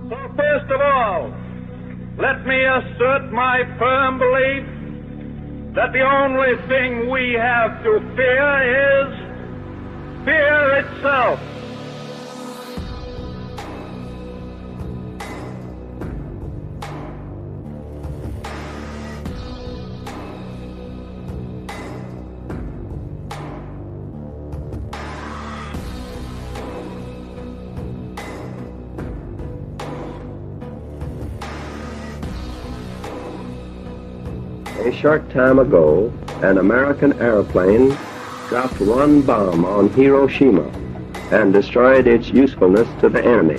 So first of all, let me assert my firm belief that the only thing we have to fear is fear itself. A short time ago, an American airplane dropped one bomb on Hiroshima and destroyed its usefulness to the enemy.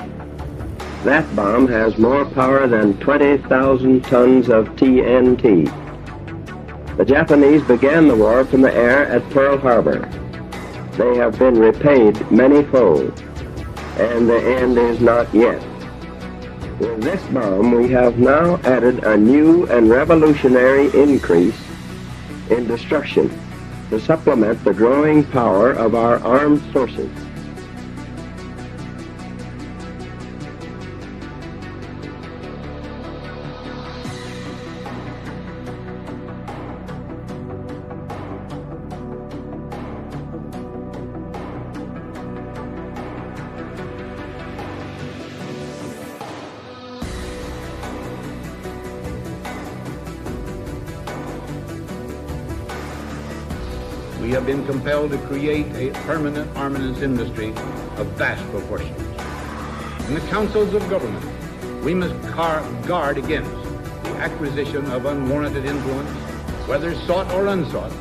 That bomb has more power than 20,000 tons of TNT. The Japanese began the war from the air at Pearl Harbor. They have been repaid many-fold, and the end is not yet. With this bomb, we have now added a new and revolutionary increase in destruction to supplement the growing power of our armed forces. We have been compelled to create a permanent armaments industry of vast proportions. In the councils of government, we must guard against the acquisition of unwarranted influence, whether sought or unsought,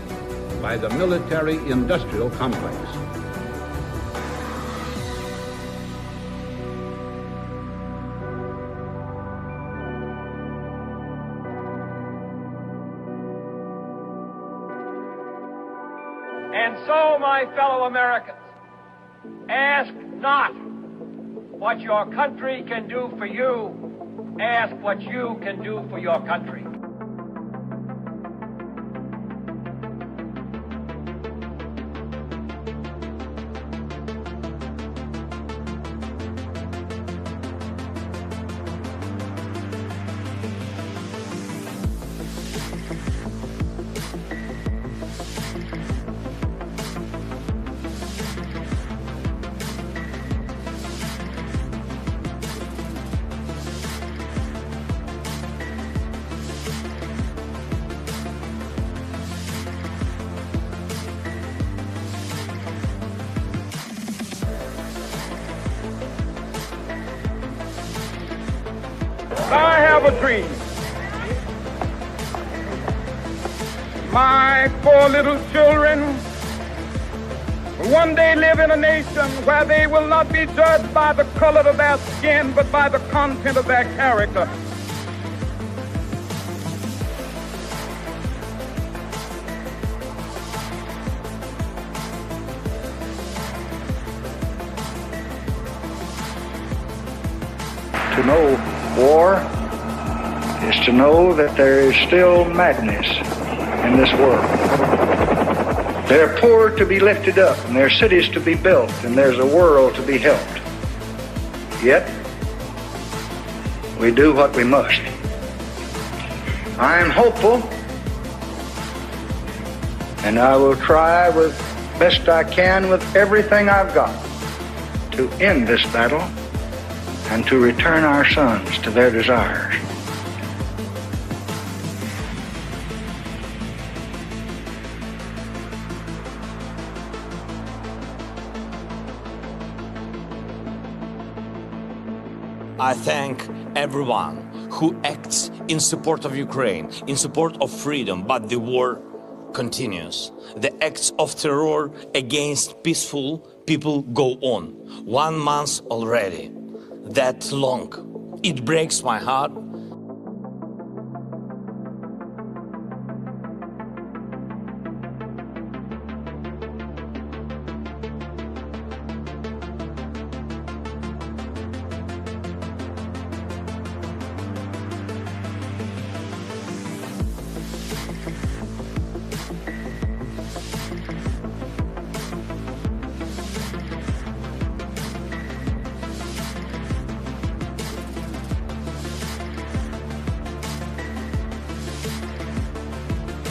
by the military-industrial complex. And so, my fellow Americans, ask not what your country can do for you, ask what you can do for your country. I have a dream. My 4 little children will one day live in a nation where they will not be judged by the color of their skin, but by the content of their character. To know war is to know that there is still madness in this world. There are poor to be lifted up, and there are cities to be built, and there's a world to be helped. Yet, we do what we must. I am hopeful, and I will try with best I can with everything I've got to end this battle and to return our sons to their desires. I thank everyone who acts in support of Ukraine, in support of freedom, but the war continues. The acts of terror against peaceful people go on. 1 month already. That long. It breaks my heart.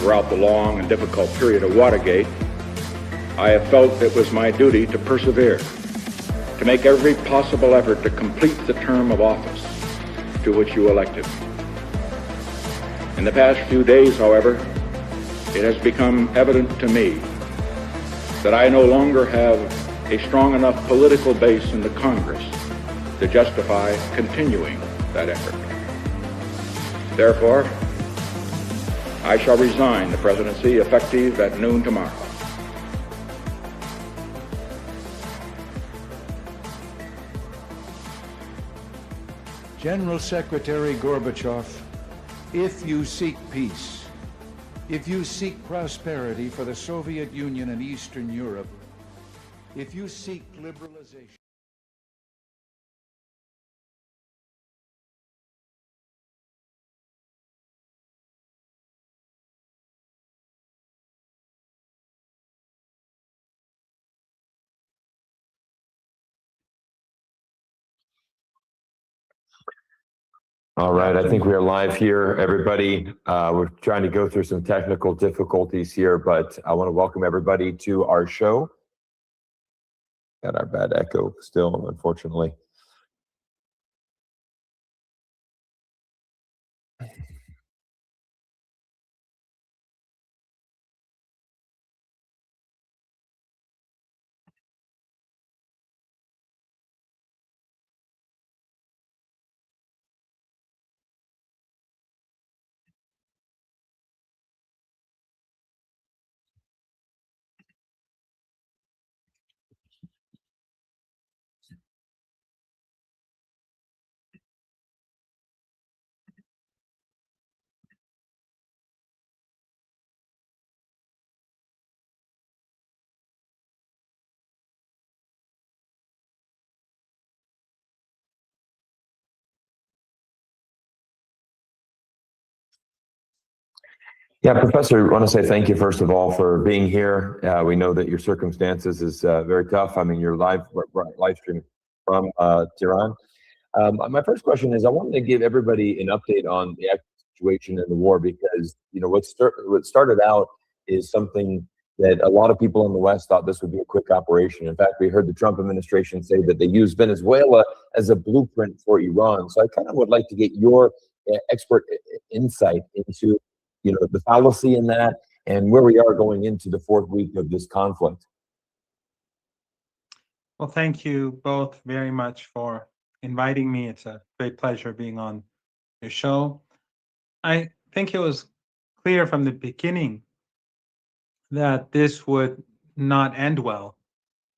throughout the long and difficult period of Watergate, I have felt it was my duty to persevere, to make every possible effort to complete the term of office to which you elected me. In the past few days, however, it has become evident to me that I no longer have a strong enough political base in the Congress to justify continuing that effort. Therefore, I shall resign the presidency effective at noon tomorrow. General Secretary Gorbachev, if you seek peace, if you seek prosperity for the Soviet Union and Eastern Europe, if you seek liberalization, All right, I think we are live here, everybody. We're trying to go through some technical difficulties here, but I want to welcome everybody to our show. Got our bad echo still, unfortunately. Yeah, Professor, I want to say thank you, first of all, for being here. We know that your circumstances is very tough. I mean, you're live streaming from Tehran. My first question is, I wanted to give everybody an update on the actual situation in the war, because, you know, what started out is something that a lot of people in the West thought this would be a quick operation. In fact, we heard the Trump administration say that they use Venezuela as a blueprint for Iran. So I kind of would like to get your expert insight into, you know, the fallacy in that and where we are going into the fourth week of this conflict. Well, thank you both very much for inviting me. It's a great pleasure being on your show. I think it was clear from the beginning that this would not end well.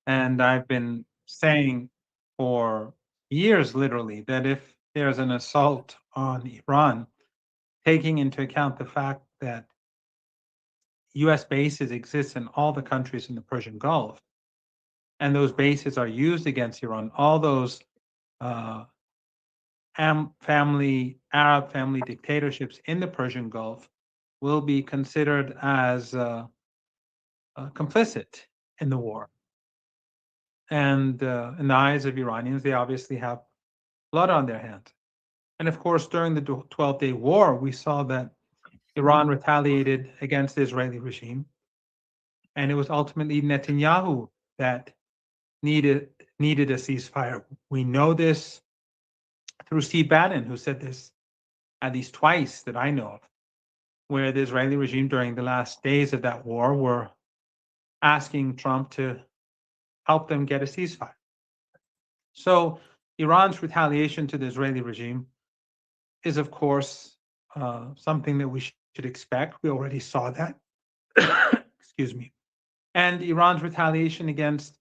And I've been saying for years, literally, that if there's an assault on Iran, taking into account the fact that US bases exist in all the countries in the Persian Gulf, and those bases are used against Iran, all those Arab family dictatorships in the Persian Gulf will be considered as complicit in the war. And in the eyes of Iranians, they obviously have blood on their hands. And of course, during the 12-day war, we saw that Iran retaliated against the Israeli regime. And it was ultimately Netanyahu that needed a ceasefire. We know this through Steve Bannon, who said this at least twice that I know of, where the Israeli regime during the last days of that war were asking Trump to help them get a ceasefire. So Iran's retaliation to the Israeli regime is, of course, something that we should expect. We already saw that. Excuse me. And Iran's retaliation against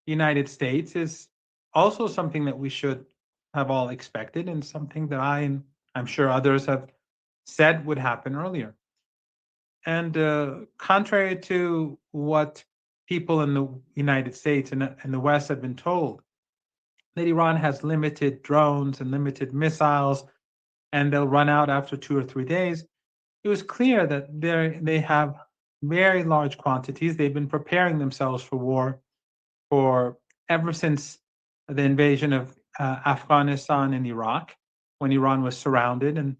the United States is also something that we should have all expected, and something that I and I'm sure others have said would happen earlier. And contrary to what people in the United States and the West have been told, that Iran has limited drones and limited missiles, and they'll run out after 2 or 3 days, it was clear that they have very large quantities. They've been preparing themselves for war for ever since the invasion of Afghanistan and Iraq, when Iran was surrounded and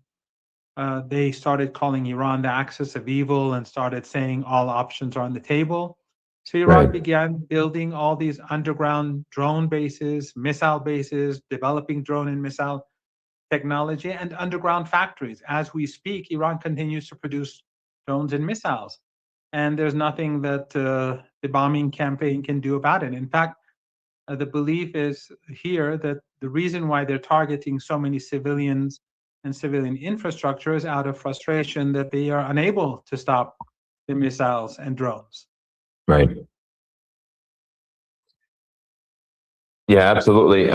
they started calling Iran the axis of evil and started saying all options are on the table. So Iran began building all these underground drone bases, missile bases, developing drone and missile technology, and underground factories. As we speak, Iran continues to produce drones and missiles. And there's nothing that the bombing campaign can do about it. In fact, the belief is here that the reason why they're targeting so many civilians and civilian infrastructure is out of frustration that they are unable to stop the missiles and drones. Right. Yeah, absolutely,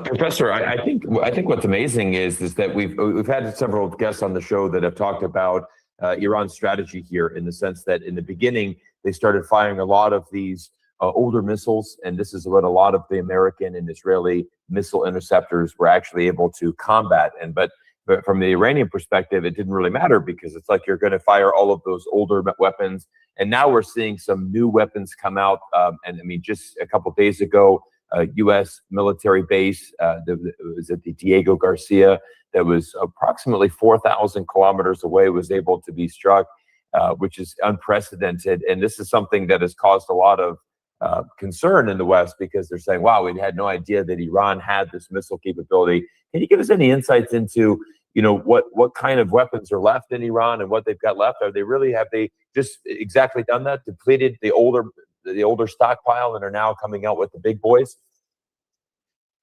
Professor. I think what's amazing is that we've had several guests on the show that have talked about Iran's strategy here, in the sense that in the beginning they started firing a lot of these older missiles, and this is what a lot of the American and Israeli missile interceptors were actually able to combat. But from the Iranian perspective, it didn't really matter, because it's like you're going to fire all of those older weapons, and now we're seeing some new weapons come out. And I mean, just a couple of days ago, a U.S. military base, was at the Diego Garcia, that was approximately 4,000 kilometers away, was able to be struck, which is unprecedented. And this is something that has caused a lot of concern in the West, because they're saying, wow, we had no idea that Iran had this missile capability. Can you give us any insights into, what kind of weapons are left in Iran and what they've got left? Have they just exactly done that, depleted the older stockpile, and are now coming out with the big boys?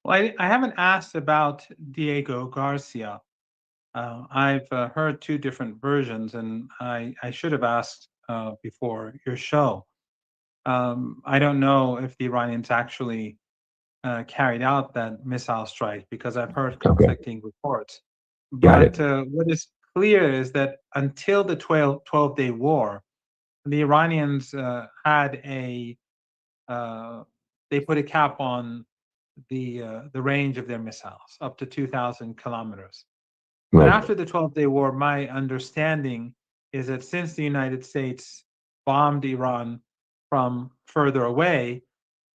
Well, I haven't asked about Diego Garcia. I've heard two different versions, and I should have asked before your show. I don't know if the Iranians actually carried out that missile strike, because I've heard conflicting reports. But what is clear is that until the 12-day war, the Iranians had they put a cap on the range of their missiles up to 2,000 kilometers. But after the 12-day war, my understanding is that since the United States bombed Iran from further away,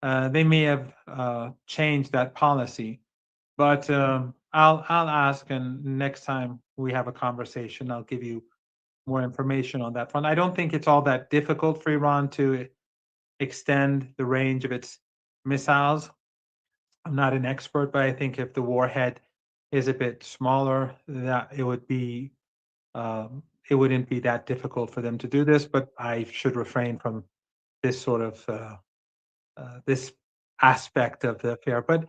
they may have changed that policy. But I'll ask, and next time we have a conversation, I'll give you more information on that front. I don't think it's all that difficult for Iran to extend the range of its missiles. I'm not an expert, but I think if the warhead is a bit smaller, that it wouldn't be that difficult for them to do this. But I should refrain from this sort of this aspect of the affair. But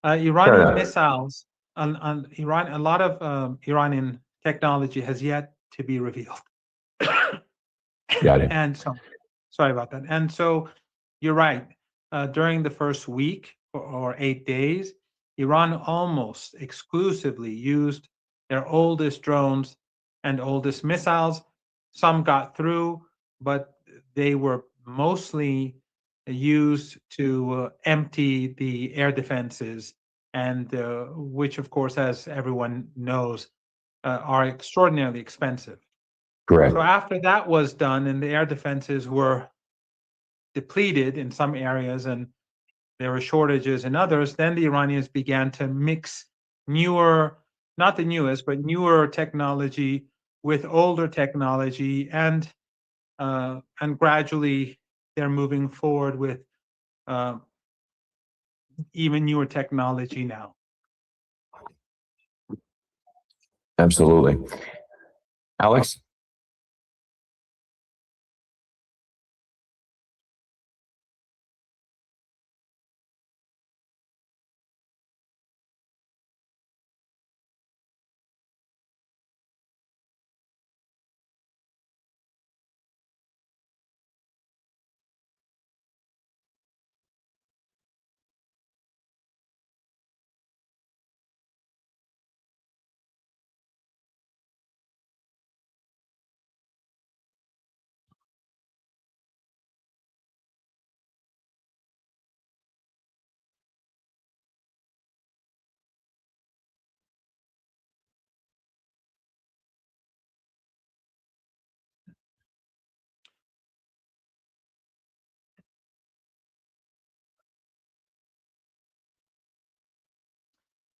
Iranian missiles on Iran, a lot of Iranian technology has yet to be revealed. Got it. And so, sorry about that. And so, you're right. During the first week or 8 days, Iran almost exclusively used their oldest drones and oldest missiles. Some got through, but they were mostly used to empty the air defenses, and which, of course, as everyone knows, are extraordinarily expensive. Correct. So after that was done, and the air defenses were depleted in some areas, and there were shortages in others, then the Iranians began to mix newer, not the newest, but newer technology with older technology, and gradually they're moving forward with even newer technology now. Absolutely. Alex?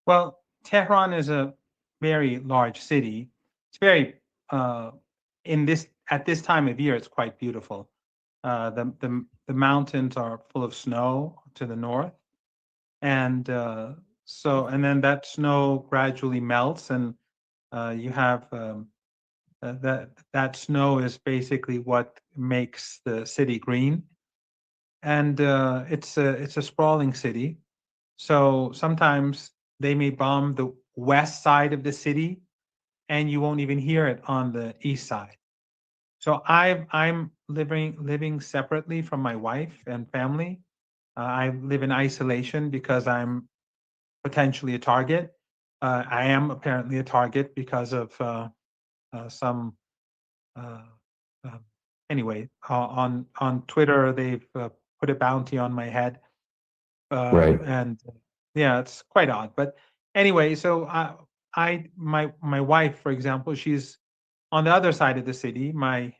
Well, Tehran is a very large city. It's very at this time of year, it's quite beautiful. The mountains are full of snow to the north, and and then that snow gradually melts, and you have that snow is basically what makes the city green, and it's a sprawling city. So sometimes they may bomb the west side of the city, and you won't even hear it on the east side. So I'm living separately from my wife and family. I live in isolation because I'm potentially a target. I am apparently a target because of some. Uh, anyway, on Twitter, they've put a bounty on my head, Right. and yeah, it's quite odd. But anyway, so my wife, for example, she's on the other side of the city. My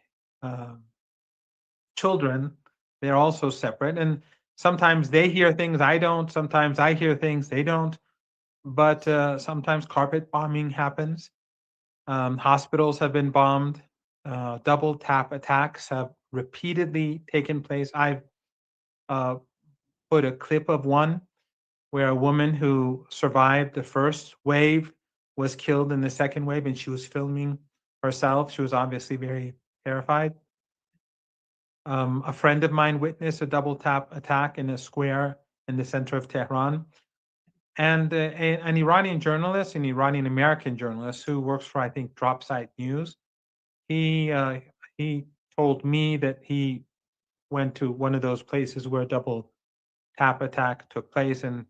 children, they're also separate, and sometimes they hear things I don't. Sometimes I hear things they don't. But sometimes carpet bombing happens. Hospitals have been bombed. Double tap attacks have repeatedly taken place. I've put a clip of one where a woman who survived the first wave was killed in the second wave, and she was filming herself. She was obviously very terrified. A friend of mine witnessed a double tap attack in a square in the center of Tehran. And an Iranian journalist, an Iranian American journalist who works for, I think, Dropsite News, he told me that he went to one of those places where a double tap attack took place, and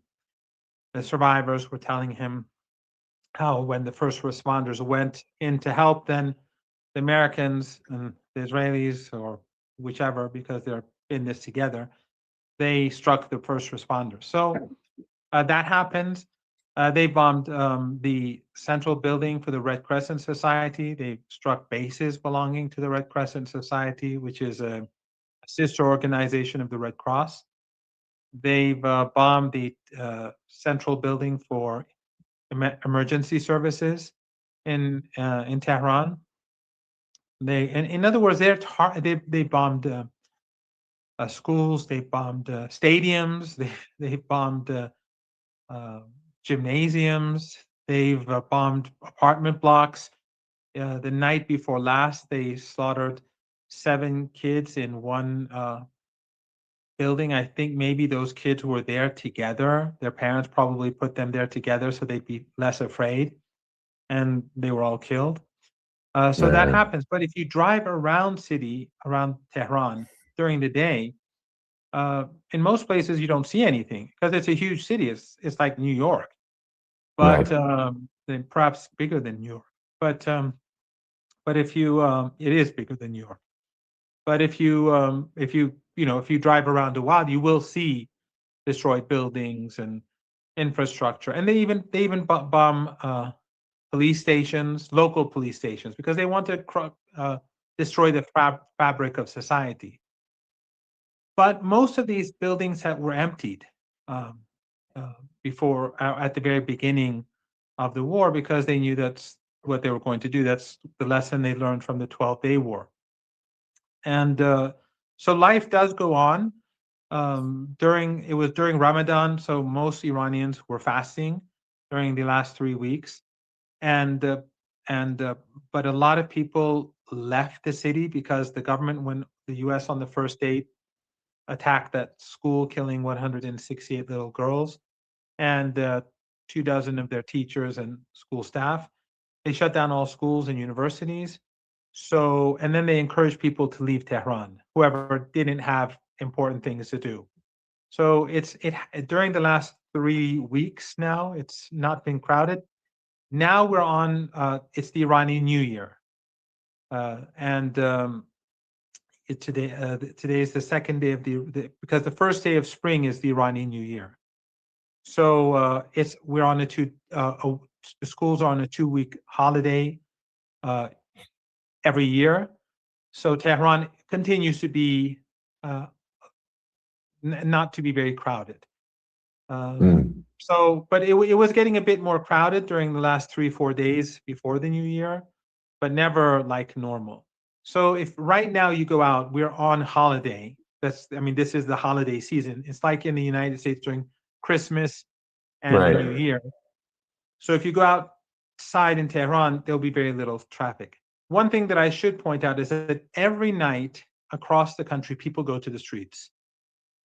the survivors were telling him how when the first responders went in to help, then the Americans and the Israelis, or whichever, because they're in this together, they struck the first responders. So that happened. They bombed the central building for the Red Crescent Society. They struck bases belonging to the Red Crescent Society, which is a sister organization of the Red Cross. They've bombed the central building for emergency services in Tehran. In other words, they bombed schools. They bombed stadiums. They bombed gymnasiums. They've bombed apartment blocks. The night before last, they slaughtered 7 kids in one building. I think maybe those kids were there together. Their parents probably put them there together so they'd be less afraid, and they were all killed. So that happens. But if you drive around Tehran during the day, in most places you don't see anything because it's a huge city. It's like New York, but then perhaps bigger than New York. But if you it is bigger than New York. But if you drive around a while, you will see destroyed buildings and infrastructure, and they even bomb police stations, local police stations, because they want to destroy the fabric of society. But most of these buildings were emptied before, at the very beginning of the war, because they knew that's what they were going to do. That's the lesson they learned from the 12-day war. And so life does go on. It was during Ramadan, so most Iranians were fasting during the last 3 weeks, but a lot of people left the city because the government, when the U.S. on the first day attacked that school, killing 168 little girls and 24 of their teachers and school staff, they shut down all schools and universities. So, and then they encouraged people to leave Tehran, whoever didn't have important things to do. So during the last 3 weeks now, it's not been crowded. Now we're on, it's the Iranian New Year. Today is the second day of because the first day of spring is the Iranian New Year. So we're on the schools are on a 2-week holiday every year. So Tehran continues to be not to be very crowded. So, but it was getting a bit more crowded during the last 3-4 days before the New Year. but never like normal. So if right now you go out, we're on holiday. This is the holiday season. It's like in the United States during Christmas and the New Year. So if you go outside in Tehran, there'll be very little traffic. One thing that I should point out is that every night across the country, people go to the streets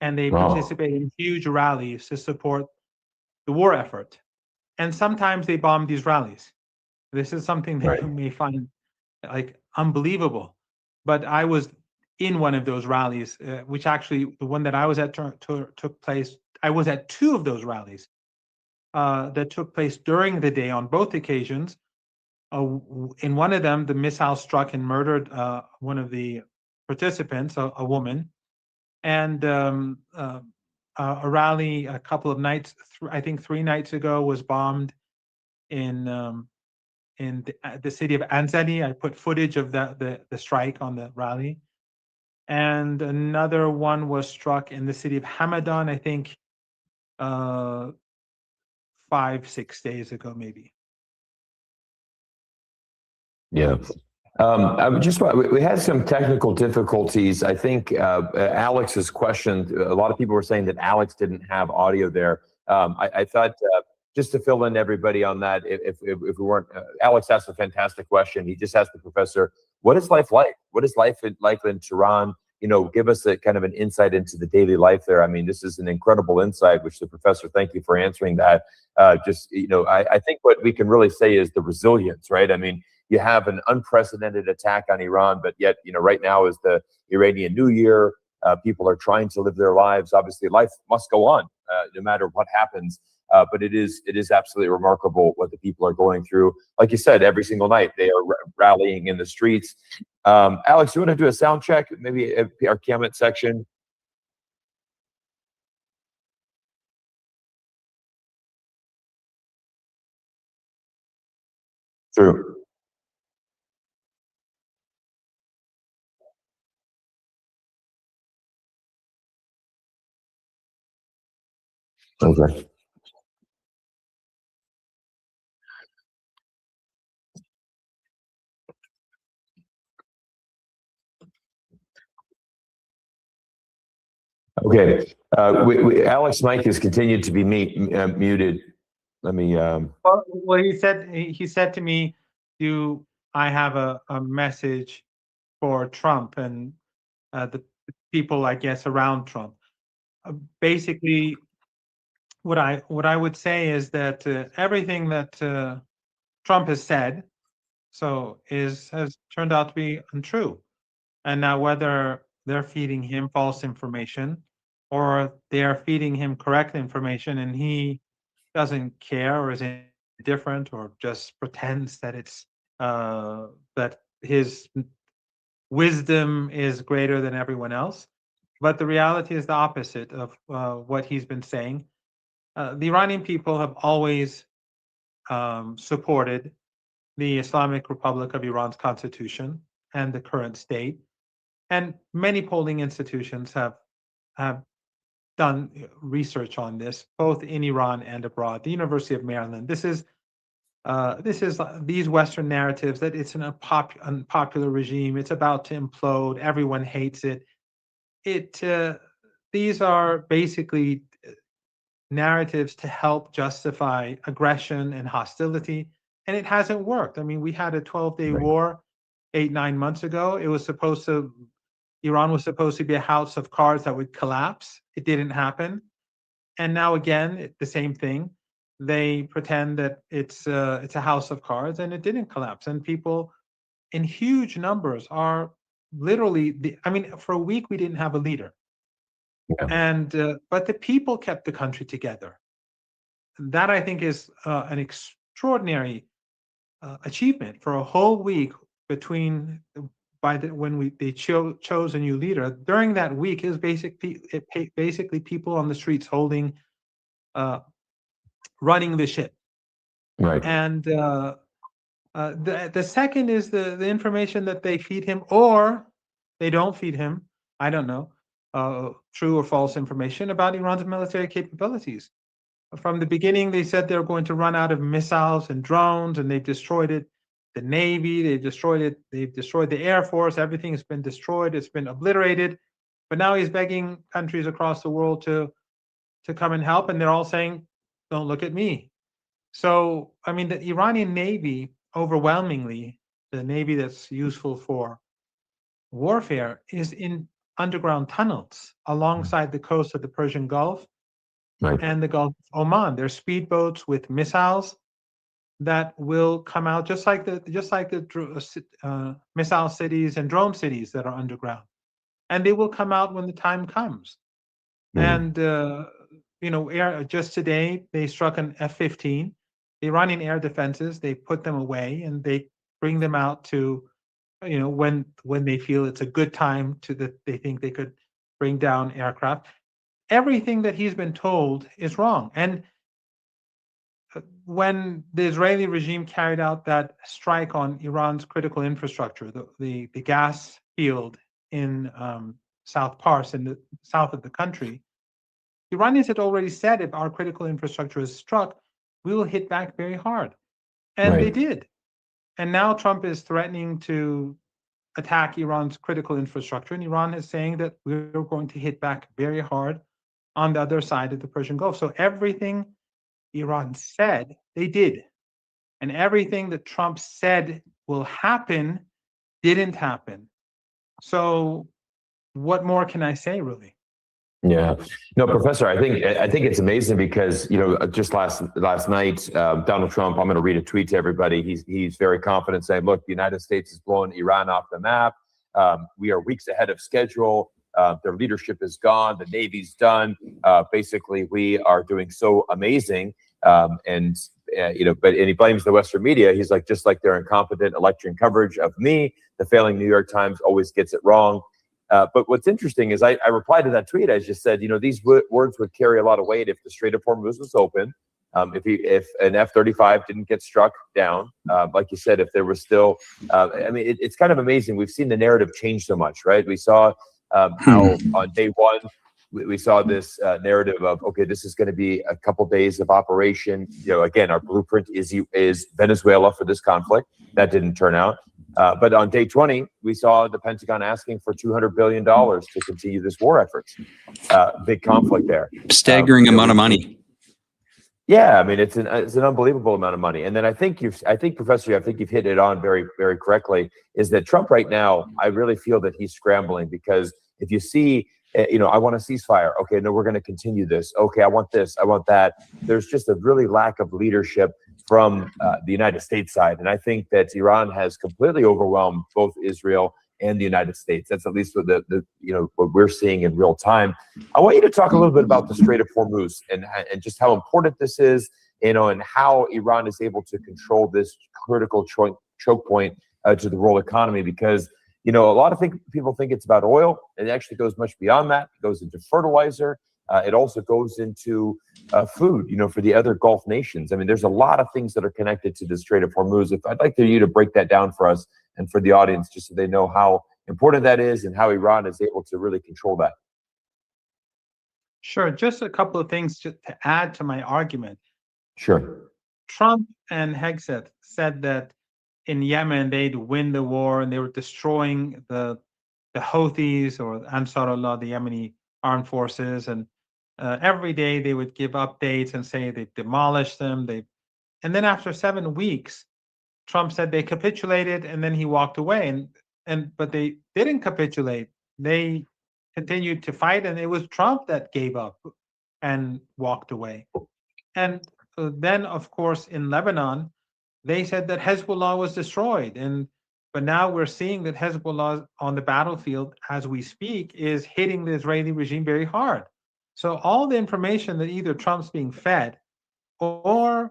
and they participate in huge rallies to support the war effort. And sometimes they bomb these rallies. This is something that you may find like unbelievable. But I was in one of those rallies, which actually the one that I was at took place. I was at two of those rallies that took place during the day on both occasions. In one of them, the missile struck and murdered one of the participants, a woman. And a rally a couple of nights, I think 3 nights ago, was bombed in the city of Anzali. I put footage of the strike on the rally. And another one was struck in the city of Hamadan, I think 5-6 days ago, maybe. Yeah. We had some technical difficulties. I think Alex's question, a lot of people were saying that Alex didn't have audio there. I thought just to fill in everybody on that, if we weren't, Alex asked a fantastic question. He just asked the professor, what is life like? What is life like in Tehran? Give us a kind of an insight into the daily life there. I mean, this is an incredible insight, which the professor, thank you for answering that. I think what we can really say is the resilience, right? I mean, you have an unprecedented attack on Iran, but yet, right now is the Iranian New Year. People are trying to live their lives. Obviously, life must go on no matter what happens. But it is absolutely remarkable what the people are going through. Like you said, every single night they are rallying in the streets. Alex, you want to do a sound check? Maybe our comment section. True. Okay. Okay. Alex's mic has continued to be muted. Let me. Well, he said to me, I have a message for Trump and the people, I guess, around Trump. Basically, what I would say is that everything that Trump has said has turned out to be untrue. And now whether they're feeding him false information or they are feeding him correct information and he doesn't care or is indifferent or just pretends that it's that his wisdom is greater than everyone else. But the reality is the opposite of what he's been saying. The Iranian people have always supported the Islamic Republic of Iran's constitution and the current state. And many polling institutions have done research on this, both in Iran and abroad. The University of Maryland. This is these Western narratives that it's an unpopular regime. It's about to implode. Everyone hates it. These are basically narratives to help justify aggression and hostility, and it hasn't worked. I mean, we had a 12-day war 8-9 months ago. Iran was supposed to be a house of cards that would collapse. It didn't happen, and now again, the same thing. They pretend that it's a house of cards, and it didn't collapse. And people in huge numbers are literally. For a week we didn't have a leader. Yeah. And but the people kept the country together. That, I think, is an extraordinary achievement for a whole week between when they chose a new leader. During that week, it was basically people on the streets running the ship. Right. And the second is the information that they feed him or they don't feed him. I don't know. True or false information about Iran's military capabilities. From the beginning, they said they were going to run out of missiles and drones, and they've destroyed it. the Navy, they've destroyed it, they've destroyed the Air Force, everything has been destroyed, it's been obliterated. But now he's begging countries across the world to come and help, and they're all saying, don't look at me. So, I mean, the Iranian Navy, overwhelmingly, the Navy that's useful for warfare, is in underground tunnels alongside the coast of the Persian Gulf and the Gulf of Oman. There's speedboats with missiles that will come out just like the missile cities and drone cities that are underground, and they will come out when the time comes. And just today they struck an F-15. The Iranian air defenses, they put them away and they bring them out to, when they feel it's a good time that they think they could bring down aircraft. Everything that he's been told is wrong. And when the Israeli regime carried out that strike on Iran's critical infrastructure, the gas field in South Pars, in the south of the country, the Iranians had already said, if our critical infrastructure is struck, we will hit back very hard. And they did. And now Trump is threatening to attack Iran's critical infrastructure. And Iran is saying that we're going to hit back very hard on the other side of the Persian Gulf. So everything Iran said, they did. And everything that Trump said will happen didn't happen. So what more can I say, really? Yeah, no, Professor, I think it's amazing because, just last night, Donald Trump, I'm going to read a tweet to everybody. He's very confident, saying, look, the United States is blowing Iran off the map. We are weeks ahead of schedule. Their leadership is gone. The Navy's done. Basically, we are doing so amazing. And he blames the Western media. He's like, just like their incompetent election coverage of me, the failing New York Times always gets it wrong. But what's interesting is I replied to that tweet. I just said, these words would carry a lot of weight if the Strait of Hormuz was open, if an F-35 didn't get struck down, like you said, if there was still, it's kind of amazing. We've seen the narrative change so much, right? We saw how on day one, we saw this narrative of, okay, this is going to be a couple days of operation. Again, our blueprint is Venezuela for this conflict. That didn't turn out. But on day 20, we saw the Pentagon asking for $200 billion to continue this war effort. Big conflict there. Staggering amount of money. Yeah, it's an unbelievable amount of money. And then I think Professor, you've hit it on very, very correctly, is that Trump right now, I really feel that he's scrambling because if you see, I want a ceasefire. Okay, no, we're going to continue this. Okay, I want this, I want that. There's just a really lack of leadership from the United States side. And I think that Iran has completely overwhelmed both Israel and the United States. That's at least what what we're seeing in real time. I want you to talk a little bit about the Strait of Hormuz and just how important this is, and how Iran is able to control this critical choke point to the world economy, because a lot of people think it's about oil. It actually goes much beyond that. It goes into fertilizer. It also goes into food, for the other Gulf nations. There's a lot of things that are connected to the Strait of Hormuz. I'd like for you to break that down for us and for the audience, just so they know how important that is and how Iran is able to really control that. Sure. Just a couple of things to add to my argument. Sure. Trump and Hegseth said that in Yemen, they'd win the war and they were destroying the Houthis, or Ansarullah, the Yemeni armed forces, and every day they would give updates and say they demolished them. And then after 7 weeks, Trump said they capitulated, and then he walked away. But they didn't capitulate. They continued to fight, and it was Trump that gave up and walked away. And then, of course, in Lebanon, they said that Hezbollah was destroyed. But now we're seeing that Hezbollah on the battlefield, as we speak, is hitting the Israeli regime very hard. So all the information that either Trump's being fed or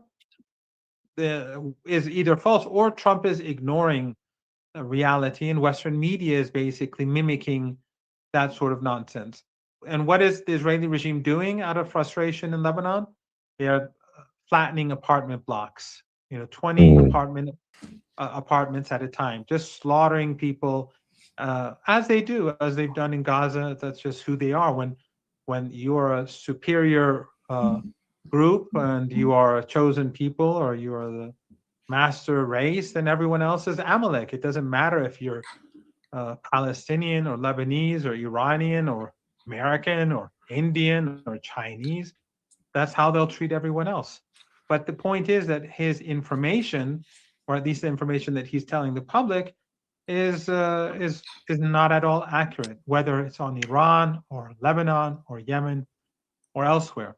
is either false, or Trump is ignoring reality, and Western media is basically mimicking that sort of nonsense. And what is the Israeli regime doing out of frustration in Lebanon? They are flattening apartment blocks, 20 apartments at a time, just slaughtering people, as they've done in Gaza. That's just who they are. When you're a superior group and you are a chosen people, or you are master race, then everyone else is Amalek. It doesn't matter if you're Palestinian or Lebanese or Iranian or American or Indian or Chinese. That's how they'll treat everyone else. But the point is that his information, or at least the information that he's telling the public, is not at all accurate, whether it's on Iran or Lebanon or Yemen or elsewhere.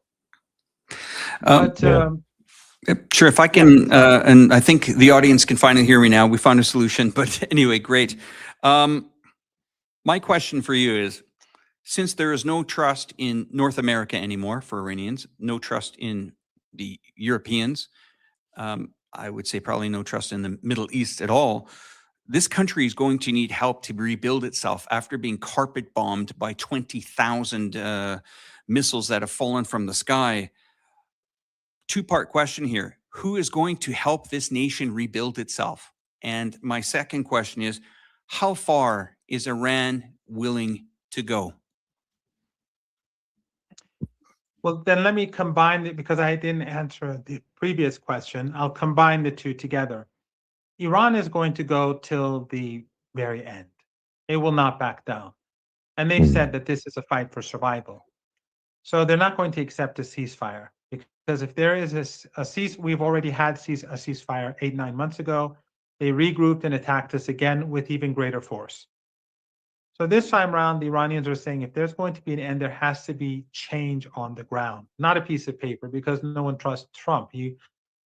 Sure, if I can, and I think the audience can finally hear me now. We found a solution, but anyway, great. My question for you is, since there is no trust in North America anymore for Iranians, no trust in the Europeans, I would say probably no trust in the Middle East at all, this country is going to need help to rebuild itself after being carpet bombed by 20,000 missiles that have fallen from the sky. Two-part question here. Who is going to help this nation rebuild itself? And my second question is, how far is Iran willing to go? Well, then let me combine it, because I didn't answer the previous question. I'll combine the two together. Iran is going to go till the very end. It will not back down. And they've said that this is a fight for survival. So they're not going to accept a ceasefire, because if there is a cease, we've already had a ceasefire 8-9 months ago. They regrouped and attacked us again with even greater force. So this time around, the Iranians are saying if there's going to be an end, there has to be change on the ground, not a piece of paper, because no one trusts Trump. He,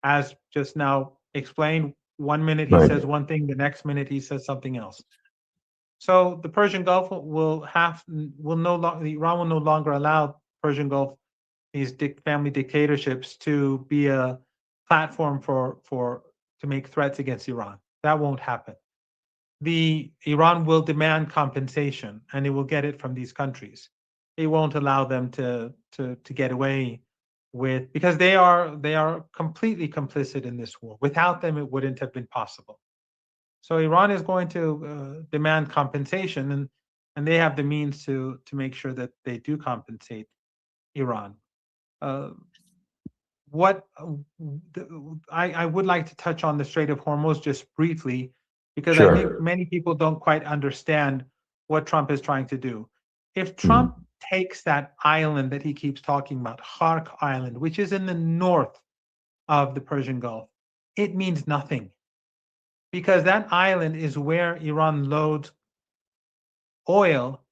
as just now explained, 1 minute he says one thing, the next minute he says something else. So the Persian Gulf Iran will no longer allow Persian Gulf, these family dictatorships, to be a platform to make threats against Iran. That won't happen. Iran will demand compensation, and it will get it from these countries. It won't allow them to get away with, because they are completely complicit in this war. Without them, it wouldn't have been possible. So Iran is going to demand compensation, and they have the means to make sure that they do compensate Iran. I would like to touch on the Strait of Hormuz just briefly, because I think many people don't quite understand what Trump is trying to do. If Trump takes that island that he keeps talking about, Khark Island, which is in the north of the Persian Gulf, it means nothing, because that island is where Iran loads oil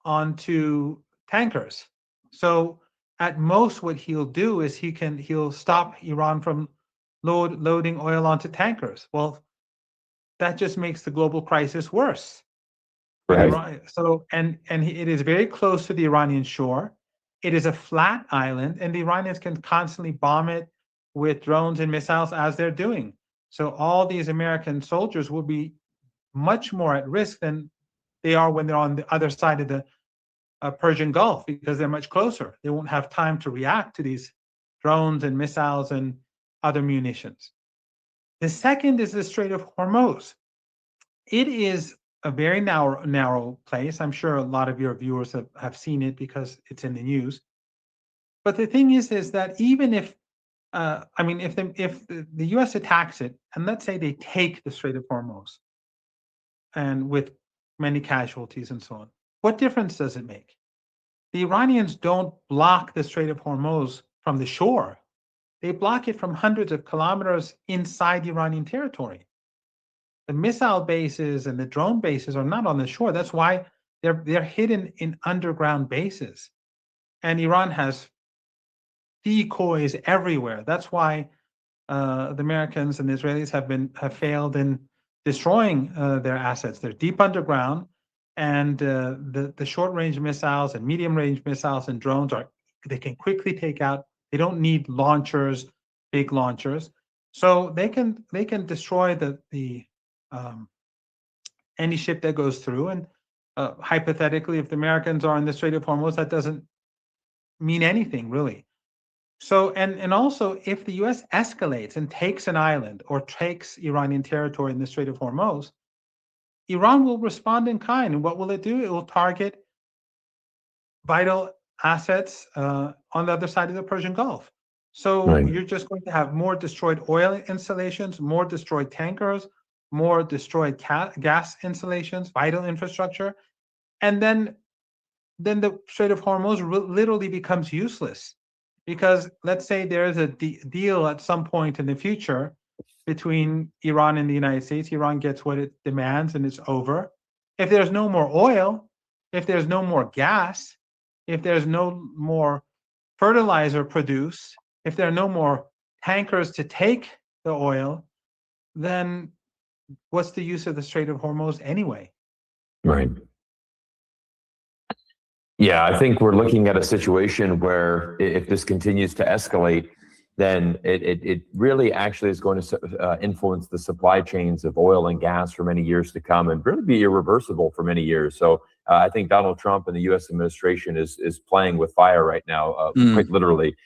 onto tankers. So at most what he'll do is he'll stop Iran from loading oil onto tankers. Well, that just makes the global crisis worse. Right. So it is very close to the Iranian shore. It is a flat island, and the Iranians can constantly bomb it with drones and missiles, as they're doing. So all these American soldiers will be much more at risk than they are when they're on the other side of the Persian Gulf, because they're much closer. They won't have time to react to these drones and missiles and other munitions. The second is the Strait of Hormuz. It is a very narrow place. I'm sure a lot of your viewers have seen it because it's in the news. But the thing is that even if the U.S. attacks it, and let's say they take the Strait of Hormuz, and with many casualties and so on, what difference does it make? The Iranians don't block the Strait of Hormuz from the shore. They block it from hundreds of kilometers inside Iranian territory. The missile bases and the drone bases are not on the shore. That's why they're hidden in underground bases. And Iran has decoys everywhere. That's why the Americans and the Israelis have failed in destroying their assets. They're deep underground, and the short-range missiles and medium-range missiles and drones they can quickly take out. They don't need launchers, big launchers, so they can destroy any ship that goes through. And hypothetically, if the Americans are in the Strait of Hormuz, that doesn't mean anything really. So and also, if the U.S. escalates and takes an island or takes Iranian territory in the Strait of Hormuz, Iran will respond in kind. And what will it do? It will target vital assets on the other side of the Persian Gulf. So Right. you're just going to have more destroyed oil installations, more destroyed tankers, more destroyed gas installations, vital infrastructure, and then the Strait of Hormuz literally becomes useless, because let's say there is a deal at some point in the future between Iran and the United States. Iran gets what it demands and it's over. If there's no more oil, if there's no more gas, if there's no more fertilizer produced, if there are no more tankers to take the oil, then what's the use of the Strait of Hormuz anyway? Right. Yeah, I think we're looking at a situation where if this continues to escalate, then it really actually is going to influence the supply chains of oil and gas for many years to come, and really be irreversible for many years. So I think Donald Trump and the U.S. administration is playing with fire right now, quite literally.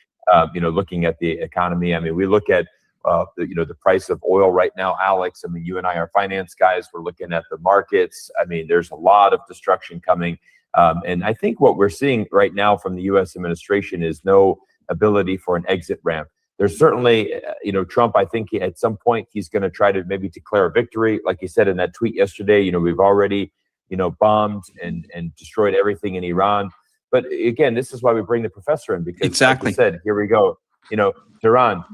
Looking at the economy. I mean, we look at the price of oil right now, Alex. I mean, you and I are finance guys. We're looking at the markets. I mean, there's a lot of destruction coming. And I think what we're seeing right now from the U.S. administration is no ability for an exit ramp. There's certainly, Trump, I think at some point he's going to try to maybe declare a victory. Like you said in that tweet yesterday, we've already, bombed and destroyed everything in Iran. But again, this is why we bring the professor in, because Exactly. like you said, here we go. Tehran,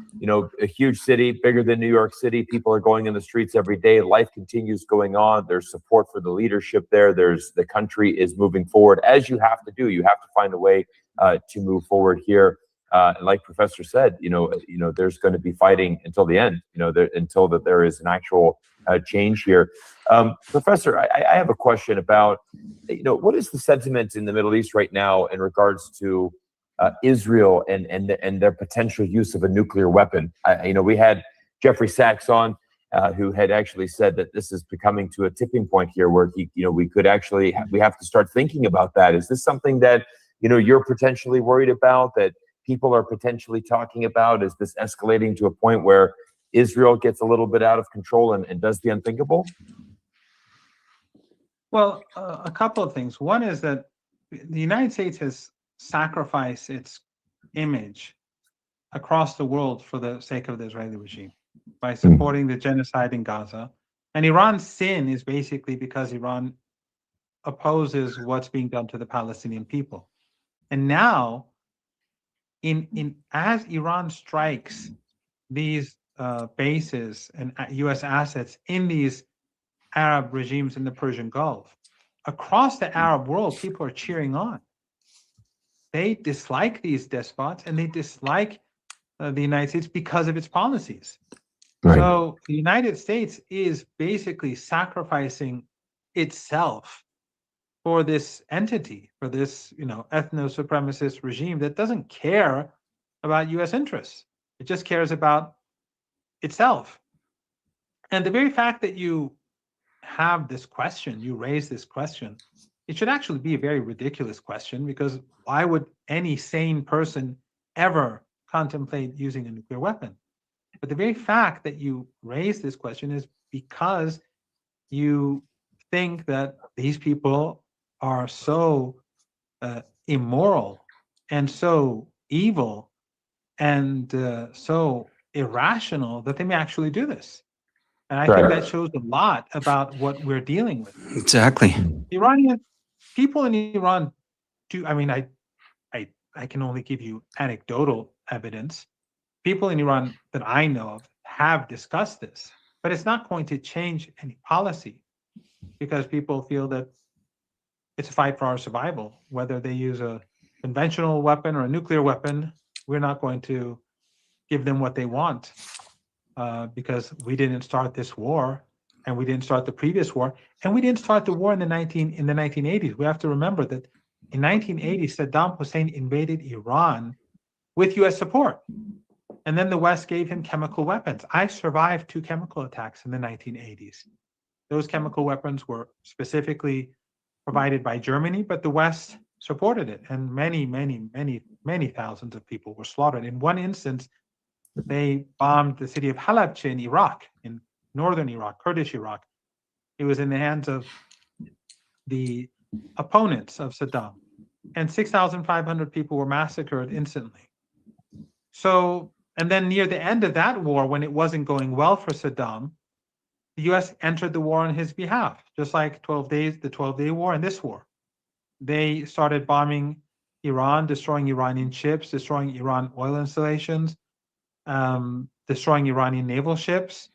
a huge city, bigger than New York City. People are going in the streets every day. Life continues going on. There's support for the leadership there. The country is moving forward, as you have to do. You have to find a way to move forward here. And like Professor said, there's going to be fighting until the end. Until that there is an actual change here. Professor, I have a question about, what is the sentiment in the Middle East right now in regards to Israel and their potential use of a nuclear weapon? We had Jeffrey Sachs on, who had actually said that this is becoming to a tipping point here, where we have to start thinking about that. Is this something that you're potentially worried about, that people are potentially talking about? Is this escalating to a point where Israel gets a little bit out of control and does the unthinkable? Well, a couple of things. One is that the United States has sacrificed its image across the world for the sake of the Israeli regime by supporting the genocide in Gaza. And Iran's sin is basically because Iran opposes what's being done to the Palestinian people. And now, as Iran strikes these bases and U.S. assets in these Arab regimes in the Persian Gulf, across the Arab world, people are cheering on. They dislike these despots, and they dislike the United States because of its policies. Right. So the United States is basically sacrificing itself for this entity, for this, ethno-supremacist regime that doesn't care about U.S. interests. It just cares about itself. And the very fact that you have this question, you raise this question, it should actually be a very ridiculous question, because why would any sane person ever contemplate using a nuclear weapon? But the very fact that you raise this question is because you think that these people are so immoral and so evil and so irrational that they may actually do this. And I think that shows a lot about what we're dealing with. Exactly. Iranian people in Iran do. I mean, I can only give you anecdotal evidence. People in Iran that I know of have discussed this, but it's not going to change any policy, because people feel that it's a fight for our survival. Whether they use a conventional weapon or a nuclear weapon, we're not going to give them what they want, because we didn't start this war, and we didn't start the previous war, and we didn't start the war in the 1980s. We have to remember that in 1980, Saddam Hussein invaded Iran with U.S. support, and then the West gave him chemical weapons. I survived 2 chemical attacks in the 1980s. Those chemical weapons were specifically provided by Germany, but the West supported it, and many, many, many, many thousands of people were slaughtered. In one instance, they bombed the city of Halabja in Iraq, in northern Iraq, Kurdish Iraq. It was in the hands of the opponents of Saddam, and 6,500 people were massacred instantly. So, and then near the end of that war, when it wasn't going well for Saddam, the U.S. entered the war on his behalf, just like the 12-Day War and this war. They started bombing Iran, destroying Iranian ships, destroying Iran oil installations, destroying Iranian naval ships,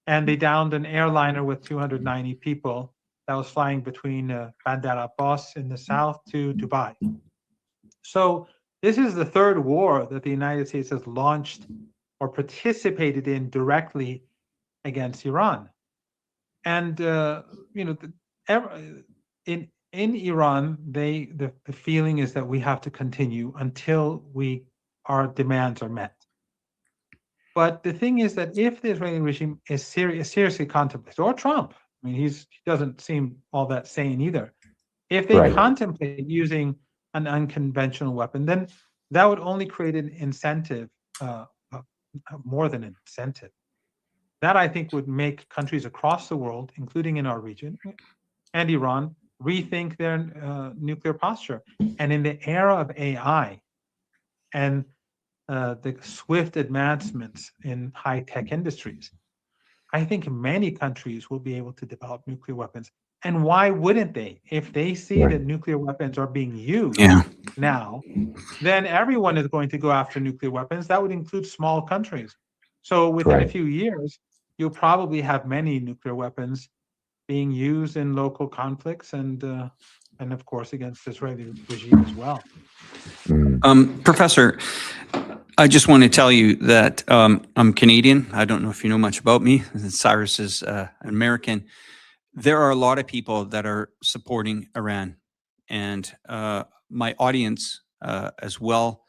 and they downed an airliner with 290 people that was flying between Bandar Abbas in the south to Dubai. So this is the third war that the United States has launched or participated in directly against Iran. And in Iran, the feeling is that we have to continue until our demands are met. But the thing is that if the Israeli regime is seriously contemplates, or Trump, I mean, he doesn't seem all that sane either. If they contemplate using an unconventional weapon, then that would only create an incentive, more than an incentive. That, I think, would make countries across the world, including in our region and Iran, rethink their nuclear posture. And in the era of AI and the swift advancements in high-tech industries, I think many countries will be able to develop nuclear weapons. And why wouldn't they? If they see that nuclear weapons are being used now, then everyone is going to go after nuclear weapons. That would include small countries. So within a few years, you'll probably have many nuclear weapons being used in local conflicts and of course against the Israeli regime as well. Professor, I just want to tell you that I'm Canadian. I don't know if you know much about me. Cyrus is American. There are a lot of people that are supporting Iran, and my audience as well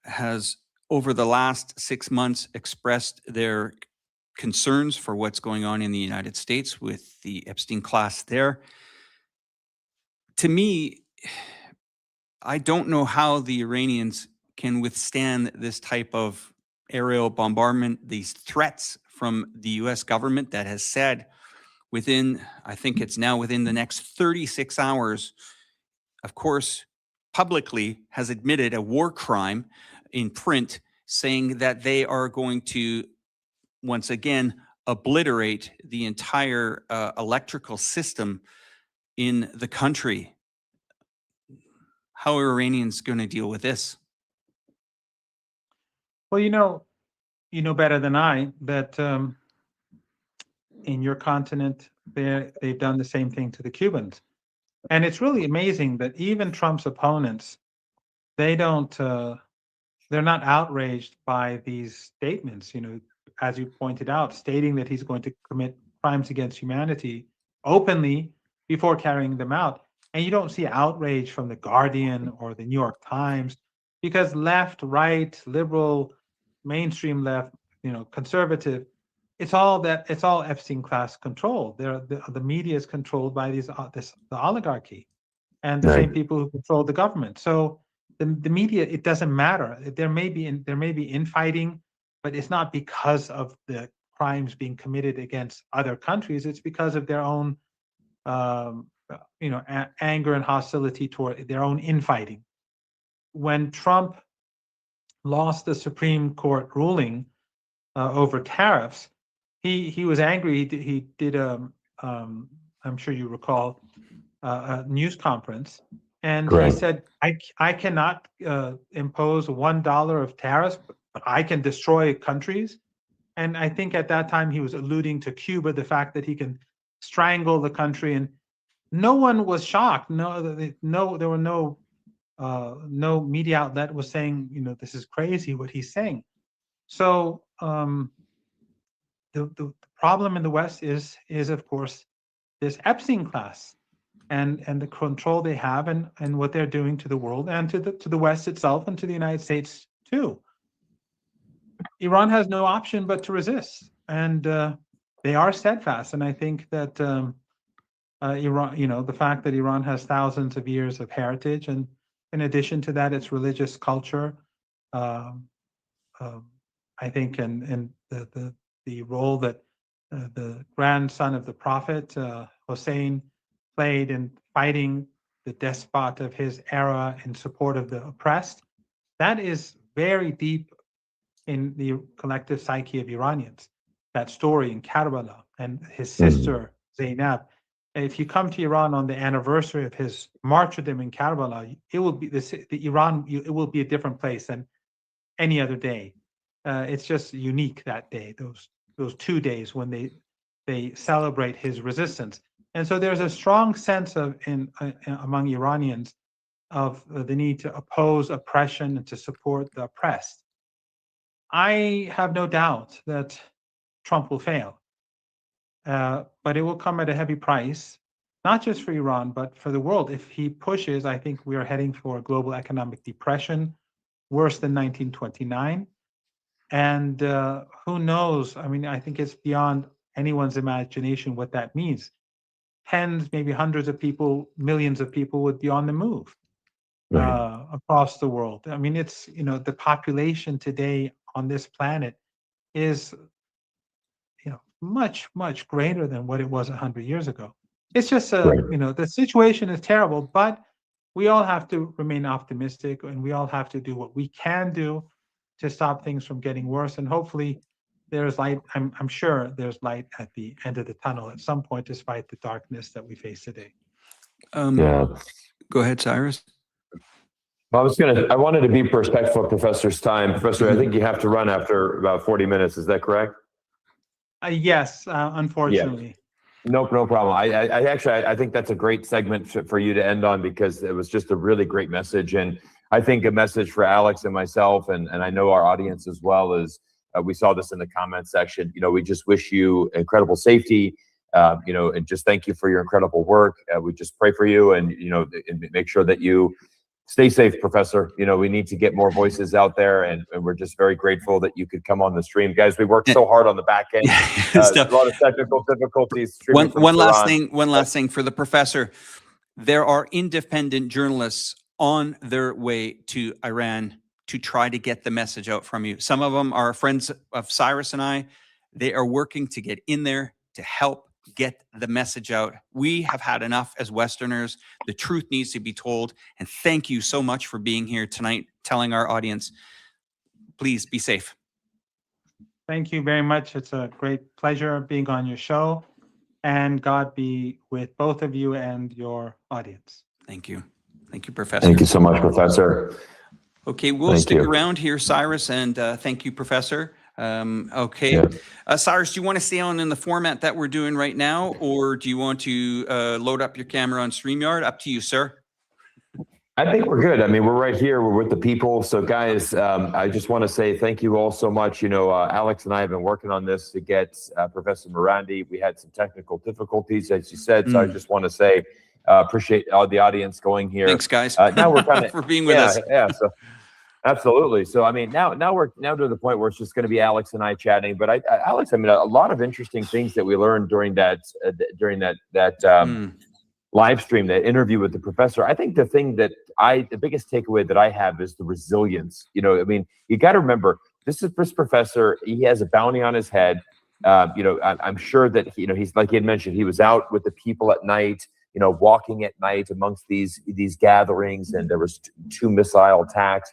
has, over the last 6 months, expressed their concerns for what's going on in the United States with the Epstein class there. To me, I don't know how the Iranians can withstand this type of aerial bombardment, these threats from the US government that has said I think it's now within the next 36 hours, of course, publicly has admitted a war crime in print, saying that they are going to, once again, obliterate the entire electrical system in the country. How are Iranians going to deal with this? Well, you know better than I that in your continent, they've done the same thing to the Cubans. And it's really amazing that even Trump's opponents, they're not outraged by these statements, as you pointed out, stating that he's going to commit crimes against humanity openly before carrying them out. And you don't see outrage from the Guardian or the New York Times, because left, right, liberal, mainstream left, conservative, it's all Epstein class control. The media is controlled by the oligarchy, and the same people who control the government. So the media, it doesn't matter. There may be infighting, but it's not because of the crimes being committed against other countries. It's because of their own, anger and hostility toward their own infighting. When Trump lost the Supreme Court ruling over tariffs, he was angry. He did I'm sure you recall, a news conference, and he said, I cannot impose $1 of tariffs, but I can destroy countries. And I think at that time he was alluding to Cuba, the fact that he can strangle the country, and no one was shocked. There were no media outlet was saying, this is crazy what he's saying. So the problem in the West is of course this Epstein class and the control they have and what they're doing to the world and to the West itself and to the United States too. Iran has no option but to resist, and they are steadfast. And I think that Iran, the fact that Iran has thousands of years of heritage, and in addition to that, its religious culture, I think, and the role that the grandson of the Prophet Hussein played in fighting the despot of his era in support of the oppressed, that is very deep in the collective psyche of Iranians. That story in Karbala and his sister Zainab. If you come to Iran on the anniversary of his martyrdom in Karbala, it will be it will be a different place than any other day. It's just unique that day. Those 2 days when they celebrate his resistance, and so there's a strong sense of among Iranians of the need to oppose oppression and to support the oppressed. I have no doubt that Trump will fail, but it will come at a heavy price, not just for Iran, but for the world. If he pushes, I think we are heading for a global economic depression, worse than 1929. And who knows? I mean, I think it's beyond anyone's imagination what that means. Tens, maybe hundreds of people, millions of people would be on the move across the world. I mean, it's, the population today on this planet is, much, much greater than what it was 100 years ago. It's just, the situation is terrible, but we all have to remain optimistic, and we all have to do what we can do to stop things from getting worse. And hopefully there's light. I'm sure there's light at the end of the tunnel at some point, despite the darkness that we face today. Go ahead, Cyrus. Well, I wanted to be respectful of Professor's time. Professor, I think you have to run after about 40 minutes. Is that correct? Yes, unfortunately. Yeah. No problem. I think that's a great segment for you to end on, because it was just a really great message. And I think a message for Alex and myself, and I know our audience as well, is we saw this in the comment section. We just wish you incredible safety, and just thank you for your incredible work. We just pray for you, and, and make sure that you stay safe, Professor. We need to get more voices out there, and we're just very grateful that you could come on the stream. Guys, we worked so hard on the back end. A lot of technical difficulties. One last thing for the professor. There are independent journalists on their way to Iran to try to get the message out from you. Some of them are friends of Cyrus and I. They are working to get in there to help get the message out. We have had enough as Westerners. The truth needs to be told. And thank you so much for being here tonight, telling our audience, please be safe. Thank you very much. It's a great pleasure being on your show, and God be with both of you and your audience. Thank you. Thank you, Professor. Thank you so much, Professor. Okay, we'll stick around here, Cyrus, and thank you, Professor. Okay. Yeah. Cyrus, do you want to stay on in the format that we're doing right now, or do you want to load up your camera on StreamYard? Up to you, sir. I think we're good. I mean, we're right here. We're with the people. So, guys, I just want to say thank you all so much. Alex and I have been working on this to get Professor Marandi. We had some technical difficulties, as you said. So I just want to say, appreciate all the audience going here. Thanks, guys. Now we're kind of for being with us. Yeah. So absolutely. So I mean, now we're to the point where it's just going to be Alex and I chatting. But Alex, I mean, a lot of interesting things that we learned during that live stream, that interview with the professor. I think the biggest takeaway that I have is the resilience. I mean, you got to remember, this professor. He has a bounty on his head. I'm sure that he's, like he had mentioned, he was out with the people at night. Walking at night amongst these gatherings, and there was 2 missile attacks.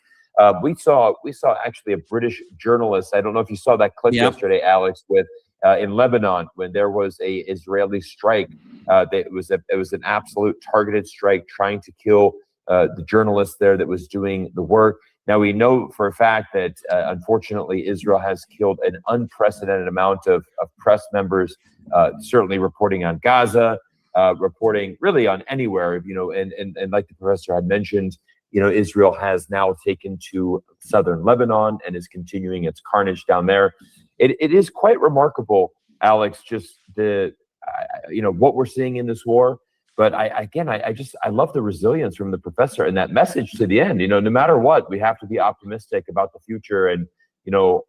We saw actually a British journalist. I don't know if you saw that clip yesterday, Alex, with in Lebanon when there was a Israeli strike. It was an absolute targeted strike trying to kill the journalist there that was doing the work. Now we know for a fact that unfortunately Israel has killed an unprecedented amount of press members, certainly reporting on Gaza. Reporting really on anywhere, and like the professor had mentioned, Israel has now taken to southern Lebanon and is continuing its carnage down there. It is quite remarkable, Alex, just what we're seeing in this war. But I love the resilience from the professor and that message to the end. No matter what, we have to be optimistic about the future and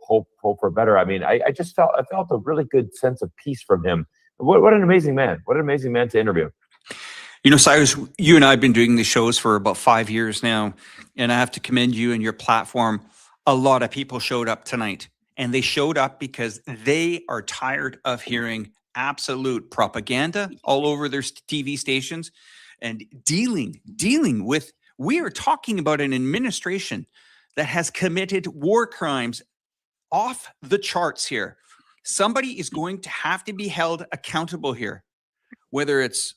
hope for better. I mean, I felt a really good sense of peace from him. What an amazing man. What an amazing man to interview. Cyrus, you and I have been doing these shows for about 5 years now, and I have to commend you and your platform. A lot of people showed up tonight, and they showed up because they are tired of hearing absolute propaganda all over their TV stations and dealing with, we are talking about an administration that has committed war crimes off the charts here. Somebody is going to have to be held accountable here, whether it's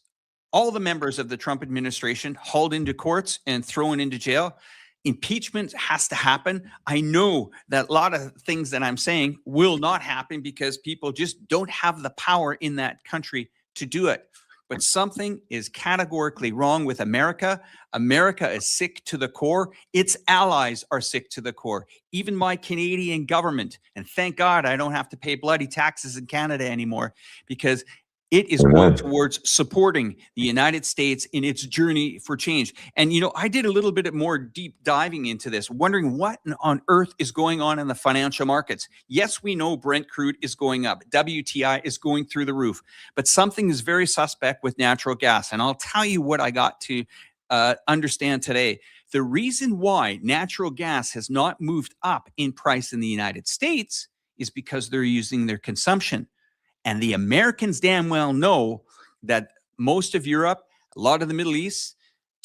all the members of the Trump administration hauled into courts and thrown into jail. Impeachment has to happen. I know that a lot of things that I'm saying will not happen because people just don't have the power in that country to do it. But something is categorically wrong with America. America is sick to the core. Its allies are sick to the core. Even my Canadian government, and thank God I don't have to pay bloody taxes in Canada anymore, because it is going towards supporting the United States in its journey for change. And, you know, I did a little bit more deep diving into this, wondering what on earth is going on in the financial markets. Yes, we know Brent crude is going up. WTI is going through the roof. But something is very suspect with natural gas. And I'll tell you what I got to understand today. The reason why natural gas has not moved up in price in the United States is because they're using their consumption. And the Americans damn well know that most of Europe, a lot of the Middle East,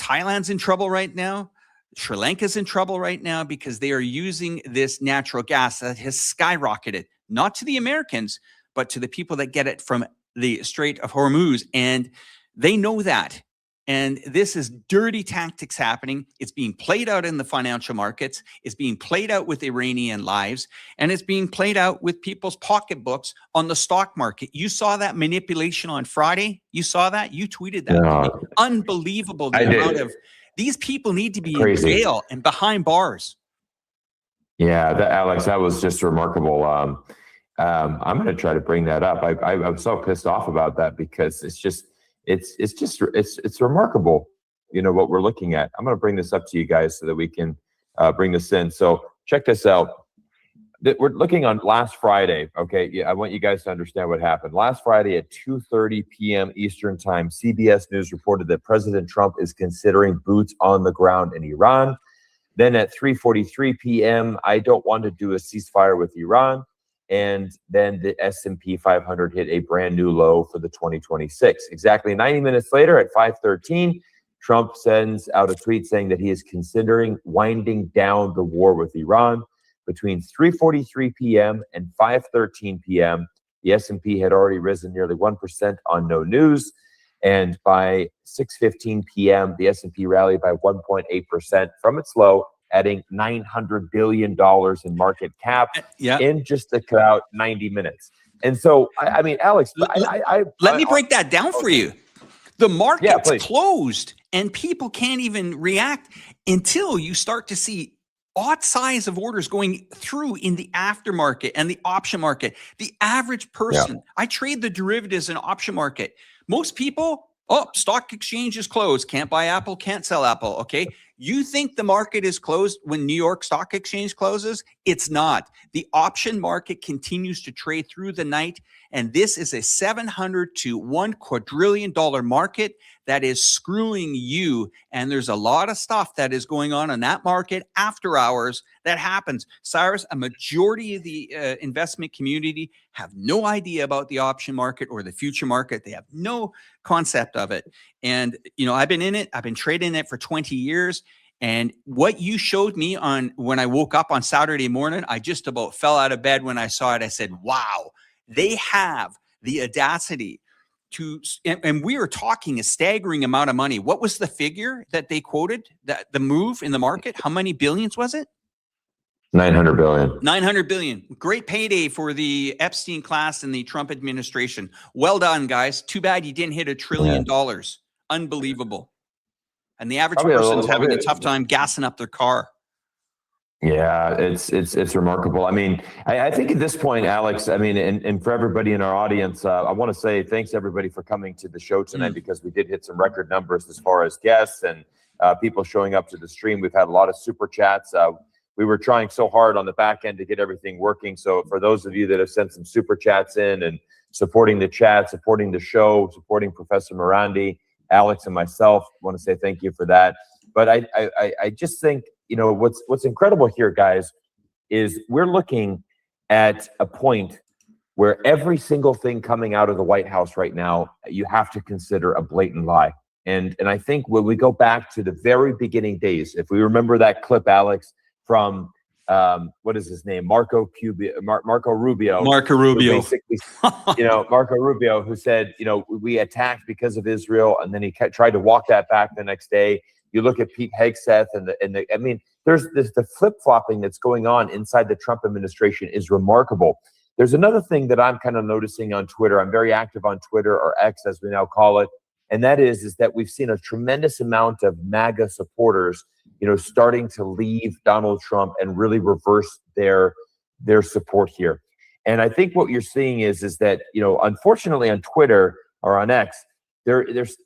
Thailand's in trouble right now. Sri Lanka's in trouble right now because they are using this natural gas that has skyrocketed, not to the Americans, but to the people that get it from the Strait of Hormuz. And they know that. And this is dirty tactics happening. It's being played out in the financial markets. It's being played out with Iranian lives. And it's being played out with people's pocketbooks on the stock market. You saw that manipulation on Friday? You saw that? You tweeted that. No. Unbelievable. The amount of these people need to be in jail and behind bars. Yeah, Alex, that was just remarkable. I'm going to try to bring that up. I'm so pissed off about that because it's just, it's remarkable, you know, what we're looking at. I'm going to bring this up to you guys so that we can bring this in. So check this out. We're looking on last Friday. Okay. Yeah. I want you guys to understand what happened. Last Friday at 2:30 p.m. Eastern time, CBS News reported that President Trump is considering boots on the ground in Iran. Then at 3:43 p.m., I don't want to do a ceasefire with Iran. And then the S&P 500 hit a brand new low for the 2026. Exactly 90 minutes later at 5:13, Trump sends out a tweet saying that he is considering winding down the war with Iran. Between 3:43 p.m. and 5:13 p.m., the S&P had already risen nearly 1% on no news. And by 6:15 p.m., the S&P rallied by 1.8% from its low, adding $900 billion in market cap in just about 90 minutes. And so, I mean, Alex, let me break that down for you. The market's closed and people can't even react until you start to see odd size of orders going through in the aftermarket and the option market. The average person, I trade the derivatives in option market. Most people, stock exchange is closed. Can't buy Apple, can't sell Apple. Okay. You think the market is closed when New York Stock Exchange closes? It's not. The option market continues to trade through the night. And this is a $700 to $1 quadrillion market that is screwing you. And there's a lot of stuff that is going on in that market after hours that happens. Cyrus, a majority of the investment community have no idea about the option market or the future market. They have no concept of it. And, you know, I've been in it. I've been trading it for 20 years. And what you showed me on when I woke up on Saturday morning, I just about fell out of bed when I saw it. I said, wow, they have the audacity to, and we were talking a staggering amount of money. What was the figure that they quoted, that the move in the market? How many billions was it? 900 billion. 900 billion. Great payday for the Epstein class and the Trump administration. Well done, guys. Too bad you didn't hit $1 trillion. Unbelievable. And the average person's having a tough time gassing up their car. Yeah, it's remarkable. I mean, I think at this point, Alex, I mean, and for everybody in our audience, I want to say thanks everybody for coming to the show tonight because we did hit some record numbers as far as guests and people showing up to the stream. We've had a lot of super chats. We were trying so hard on the back end to get everything working. So for those of you that have sent some super chats in and supporting the chat, supporting the show, supporting Professor Marandi, Alex and myself, I want to say thank you for that. But I just think, you know, what's incredible here, guys, is we're looking at a point where every single thing coming out of the White House right now, you have to consider a blatant lie. And I think when we go back to the very beginning days, if we remember that clip, Alex, from what is his name? Marco Rubio. Marco Rubio. Basically, Marco Rubio, who said, we attacked because of Israel, and then he tried to walk that back the next day. You look at Pete Hegseth there's the flip-flopping that's going on inside the Trump administration is remarkable. There's another thing that I'm kind of noticing on Twitter. I'm very active on Twitter, or X as we now call it. And that is that we've seen a tremendous amount of MAGA supporters, starting to leave Donald Trump and really reverse their support here. And I think what you're seeing is that, unfortunately on Twitter or on X, there's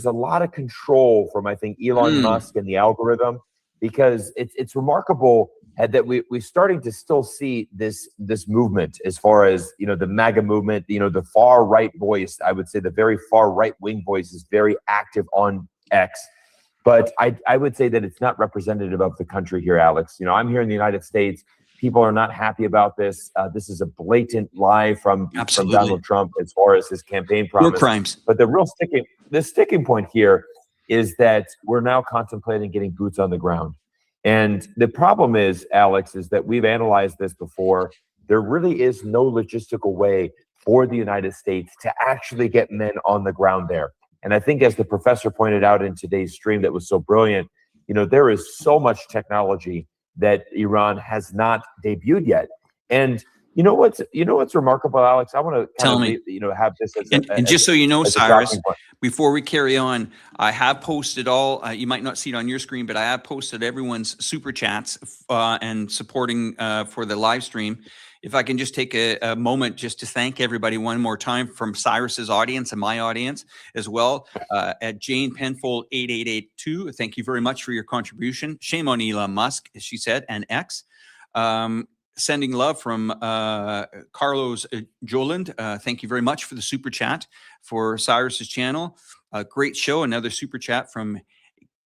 a lot of control from, I think, Elon Musk and the algorithm, because it's remarkable that we're starting to still see this movement as far as, the MAGA movement, the far right voice. I would say the very far right wing voice is very active on X. But I would say that it's not representative of the country here, Alex. I'm here in the United States. People are not happy about this. This is a blatant lie from Donald Trump as far as his campaign promise. War crimes. But the sticking point here is that we're now contemplating getting boots on the ground. And the problem is, Alex, is that we've analyzed this before. There really is no logistical way for the United States to actually get men on the ground there. And I think, as the professor pointed out in today's stream that was so brilliant, there is so much technology that Iran has not debuted yet. And you know what's remarkable, Alex? I want to tell me, have this as and just so you know, Cyrus, before we carry on, I have posted all. You might not see it on your screen, but I have posted everyone's super chats and supporting for the live stream. If I can just take a moment just to thank everybody one more time from Cyrus's audience and my audience as well. At Jane Penfold 8882, thank you very much for your contribution. Shame on Elon Musk, as she said, and X. Sending love from Carlos Joland. Thank you very much for the super chat for Cyrus's channel. Great show. Another super chat from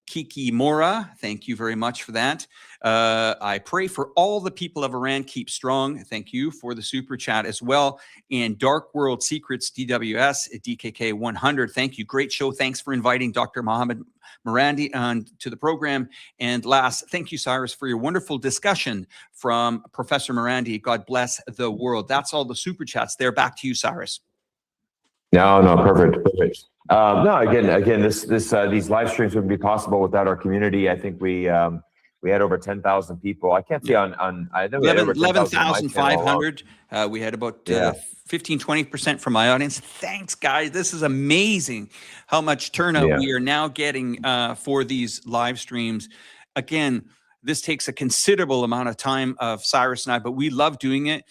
Kiki Mora. Thank you very much for that. I pray for all the people of Iran. Keep strong. Thank you for the super chat as well. And Dark World Secrets DWS DKK 100. Thank you. Great show. Thanks for inviting Dr. Mohammad Marandi on to the program. And last, thank you, Cyrus, for your wonderful discussion from Professor Marandi. God bless the world. That's all the super chats there. Back to you, Cyrus. No, perfect. No, again, these live streams wouldn't be possible without our community. I think we had over 10,000 people. I can't see on I know 11,500. We had about 15-20% from my audience. Thanks, guys. This is amazing how much turnout we are now getting for these live streams. Again, this takes a considerable amount of time of Cyrus and I, but we love doing it.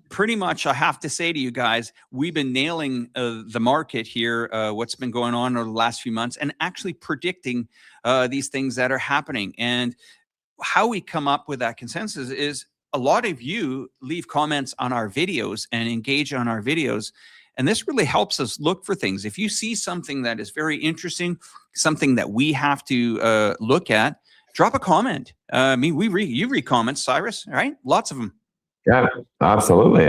Pretty much, I have to say to you guys, we've been nailing the market here, what's been going on over the last few months, and actually predicting these things that are happening. And how we come up with that consensus is a lot of you leave comments on our videos and engage on our videos. And this really helps us look for things. If you see something that is very interesting, something that we have to look at, drop a comment. You read comments, Cyrus, right? Lots of them. Yeah, absolutely.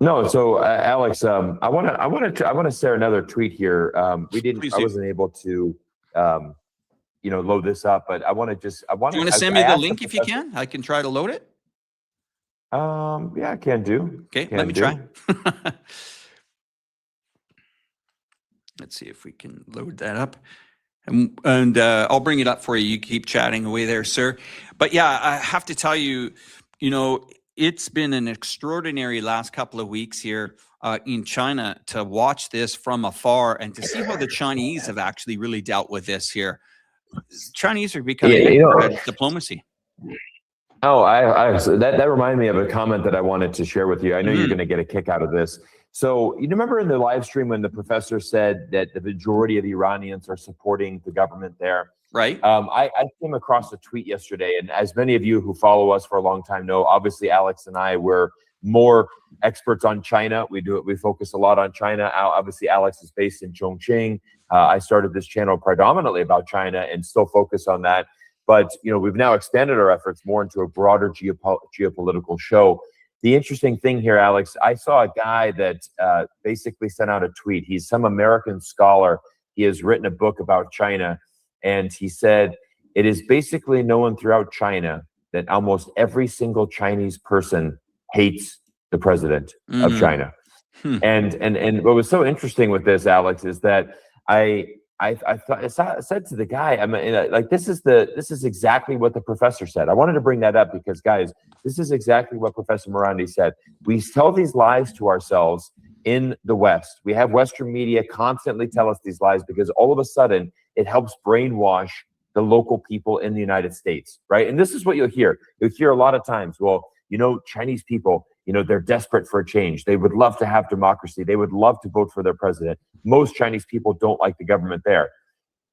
No, so Alex, I want to share another tweet here. I wasn't able to, load this up, but I want to. Do you want to send me the link if you can? I can try to load it. Yeah, I can do. Okay, let me try. Let's see if we can load that up. And I'll bring it up for you. You keep chatting away there, sir. But yeah, I have to tell you, it's been an extraordinary last couple of weeks here in China to watch this from afar and to see how the Chinese have actually really dealt with this here. Chinese are becoming diplomacy. Oh, that reminded me of a comment that I wanted to share with you. I know you're going to get a kick out of this. So you remember in the live stream when the professor said that the majority of the Iranians are supporting the government there? Right. I came across a tweet yesterday, and as many of you who follow us for a long time know, obviously Alex and I were more experts on China. We focus a lot on China. Obviously, Alex is based in Chongqing. I started this channel predominantly about China and still focus on that. But we've now expanded our efforts more into a broader geopolitical show. The interesting thing here, Alex, I saw a guy that basically sent out a tweet. He's some American scholar. He has written a book about China. And he said, it is basically known throughout China that almost every single Chinese person hates the president of China. And what was so interesting with this, Alex, is that I said to the guy, I mean, like, this is exactly what the professor said. I wanted to bring that up because, guys, this is exactly what Professor Marandi said. We tell these lies to ourselves in the West. We have Western media constantly tell us these lies because all of a sudden it helps brainwash the local people in the United States, right? And this is what you'll hear. You'll hear a lot of times, well, you know, Chinese people, you know, they're desperate for a change. They would love to have democracy. They would love to vote for their president. Most Chinese people don't like the government there.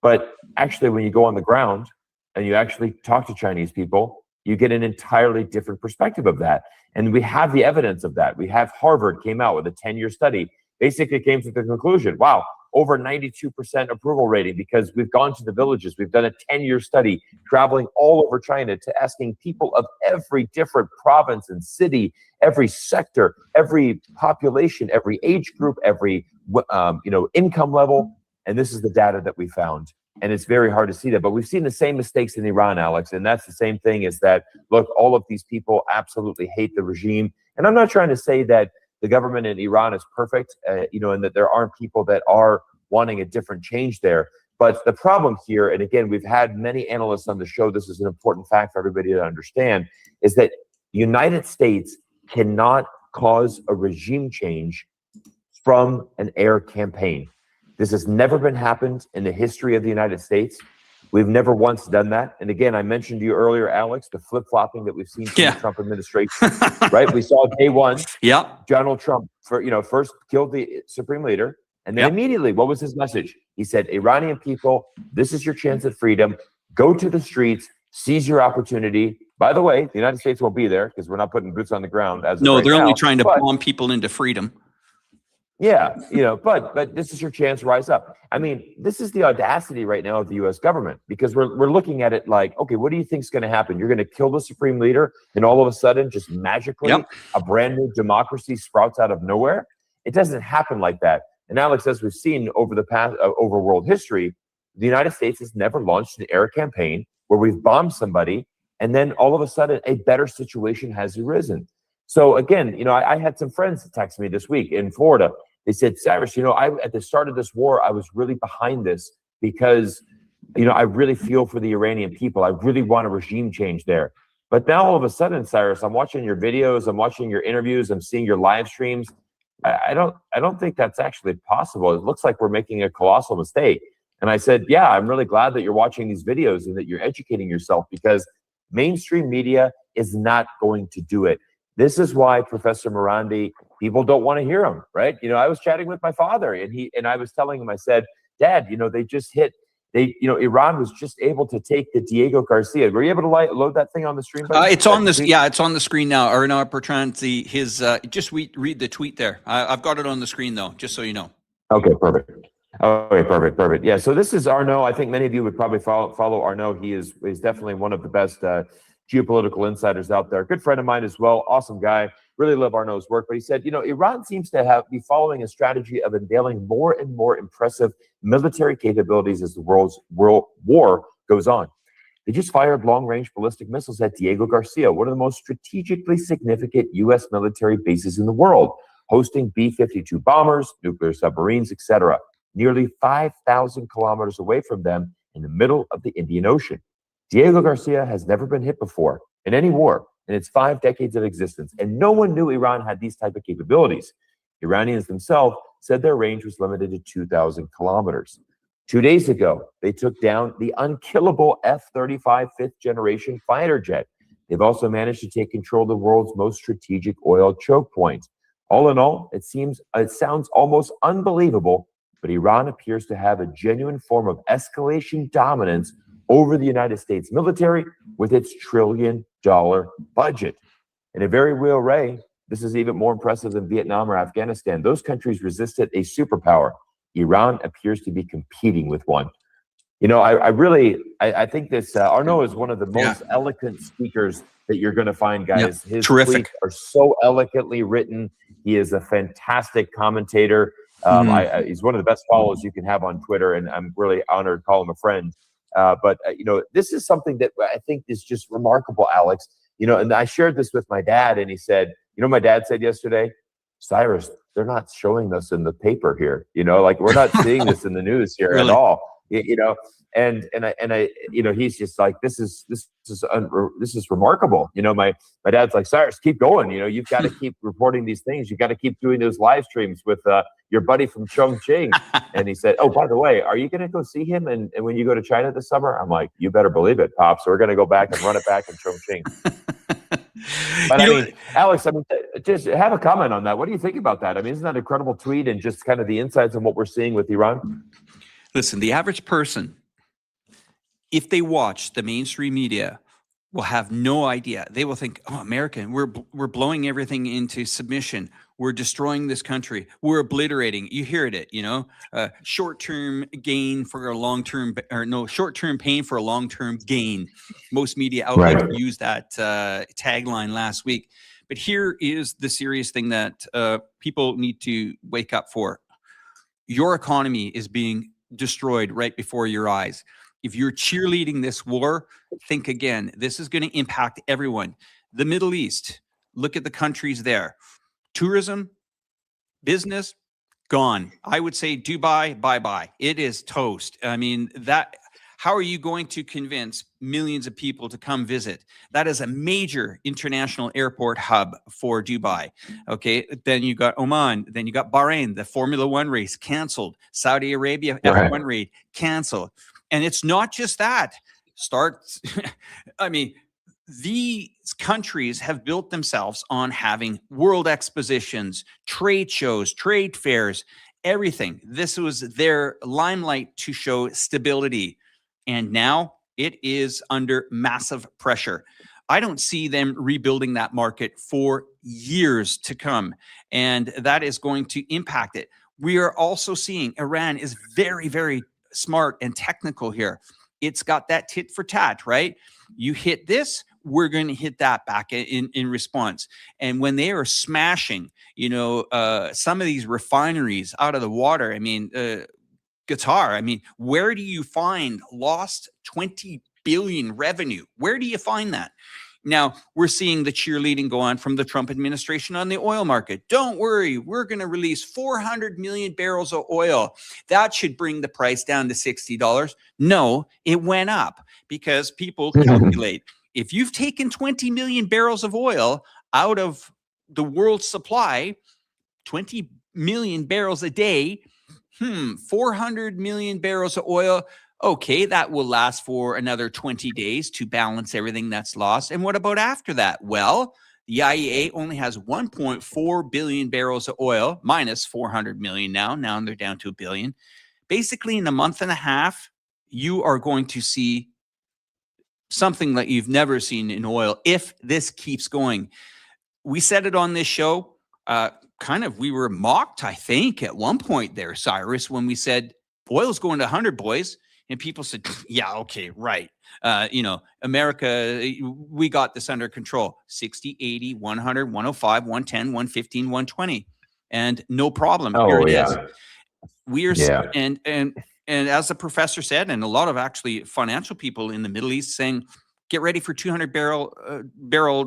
But actually, when you go on the ground and you actually talk to Chinese people, you get an entirely different perspective of that. And we have the evidence of that. We have Harvard came out with a 10-year study, basically came to the conclusion, wow, over 92% approval rating because we've gone to the villages. We've done a 10-year study traveling all over China to asking people of every different province and city, every sector, every population, every age group, every income level. And this is the data that we found. And it's very hard to see that. But we've seen the same mistakes in Iran, Alex. And that's the same thing is that, look, all of these people absolutely hate the regime. And I'm not trying to say that the government in Iran is perfect, and that there aren't people that are wanting a different change there. But the problem here, and again, we've had many analysts on the show, this is an important fact for everybody to understand, is that the United States cannot cause a regime change from an air campaign. This has never been happened in the history of the United States. We've never once done that. And again, I mentioned to you earlier, Alex, the flip-flopping that we've seen from the Trump administration, right? We saw day one, Donald Trump, first killed the supreme leader. And then immediately, what was his message? He said, Iranian people, this is your chance at freedom. Go to the streets, seize your opportunity. By the way, the United States won't be there because we're not putting boots on the ground. No, they're only trying to bomb people into freedom. Yeah, but this is your chance, rise up. I mean, this is the audacity right now of the U.S. government because we're looking at it like, okay, what do you think is going to happen? You're going to kill the supreme leader and all of a sudden, just magically, a brand new democracy sprouts out of nowhere? It doesn't happen like that. And Alex, as we've seen over the past, over world history, the United States has never launched an air campaign where we've bombed somebody and then all of a sudden a better situation has arisen. So again, I had some friends text me this week in Florida. They said, Cyrus, at the start of this war, I was really behind this because, I really feel for the Iranian people. I really want a regime change there. But now all of a sudden, Cyrus, I'm watching your videos, I'm watching your interviews, I'm seeing your live streams. I don't think that's actually possible. It looks like we're making a colossal mistake. And I said, yeah, I'm really glad that you're watching these videos and that you're educating yourself because mainstream media is not going to do it. This is why Professor Marandi, people don't want to hear him, right? I was chatting with my father and I was telling him, I said, Dad, Iran was just able to take the Diego Garcia. Were you able to load that thing on the stream? It's on this. Yeah, it's on the screen now. Arnaud Bertrand, just read the tweet there. I've got it on the screen though, just so you know. Okay, perfect. Yeah, so this is Arnaud. I think many of you would probably follow Arnaud. He's definitely one of the best geopolitical insiders out there. Good friend of mine as well. Awesome guy. Really love Arnaud's work. But he said, Iran seems to be following a strategy of unveiling more and more impressive military capabilities as the world war goes on. They just fired long-range ballistic missiles at Diego Garcia, one of the most strategically significant U.S. military bases in the world, hosting B-52 bombers, nuclear submarines, etc., nearly 5,000 kilometers away from them in the middle of the Indian Ocean. Diego Garcia has never been hit before in any war in its 5 decades of existence, and no one knew Iran had these type of capabilities. Iranians themselves said their range was limited to 2,000 kilometers. 2 days ago, they took down the unkillable F-35 fifth-generation fighter jet. They've also managed to take control of the world's most strategic oil choke point. All in all, it sounds almost unbelievable, but Iran appears to have a genuine form of escalation dominance over the United States military with its $1 trillion budget. In a very real way, this is even more impressive than Vietnam or Afghanistan. Those countries resisted a superpower. Iran appears to be competing with one. I think this Arnaud is one of the most eloquent speakers that you're going to find, guys. His tweets are so eloquently written. He is a fantastic commentator. He's one of the best followers you can have on Twitter, and I'm really honored to call him a friend. But this is something that I think is just remarkable, Alex. And I shared this with my dad, and he said, my dad said yesterday, Cyrus, they're not showing us in the paper here. Like we're not seeing this in the news here Really? at all. And he's just like, this is remarkable. My dad's like, Cyrus, keep going. You've got to keep reporting these things. You got to keep doing those live streams with your buddy from Chongqing. And he said, oh, by the way, are you going to go see him? And when you go to China this summer? I'm like, you better believe it, Pops. We're going to go back and run it back in Chongqing. But Alex, just have a comment on that. What do you think about that? Isn't that an incredible tweet and just kind of the insights on what we're seeing with Iran? Listen, the average person, if they watch the mainstream media, will have no idea. They will think, oh, American, we're blowing everything into submission. We're destroying this country. We're obliterating. You hear it, short-term gain for a long-term, short-term pain for a long-term gain. Most media outlets used that tagline last week. But here is the serious thing that people need to wake up for. Your economy is being destroyed right before your eyes. If you're cheerleading this war, think again. This is going to impact everyone. The Middle East, look at the countries there. Tourism, business, gone. I would say Dubai, bye-bye. It is toast. How are you going to convince millions of people to come visit? That is a major international airport hub for Dubai. Okay, then you got Oman, then you got Bahrain, the Formula One race canceled, Saudi Arabia F1 race canceled. And it's not just that. These countries have built themselves on having world expositions, trade shows, trade fairs, everything. This was their limelight to show stability. And now it is under massive pressure. I don't see them rebuilding that market for years to come. And that is going to impact it. We are also seeing Iran is very, very smart and technical here. It's got that tit for tat, right? You hit this, we're going to hit that back in response. And when they are smashing, some of these refineries out of the water, Qatar, where do you find lost 20 billion revenue? Where do you find that? Now, we're seeing the cheerleading go on from the Trump administration on the oil market. Don't worry, we're going to release 400 million barrels of oil. That should bring the price down to $60. No, it went up because people calculate. If you've taken 20 million barrels of oil out of the world's supply, 20 million barrels a day, 400 million barrels of oil. Okay, that will last for another 20 days to balance everything that's lost. And what about after that? Well, the IEA only has 1.4 billion barrels of oil, minus 400 million now. Now they're down to 1 billion. Basically, in a month and a half, you are going to see something that you've never seen in oil if this keeps going. We said it on this show. We were mocked, I think, at one point there, Cyrus, when we said oil's going to 100, boys. And people said, yeah, okay, right. America, we got this under control. 60, 80, 100, 105, 110, 115, 120. And no problem. Here it is. We are, and as the professor said, and a lot of actually financial people in the Middle East saying, get ready for $200 barrel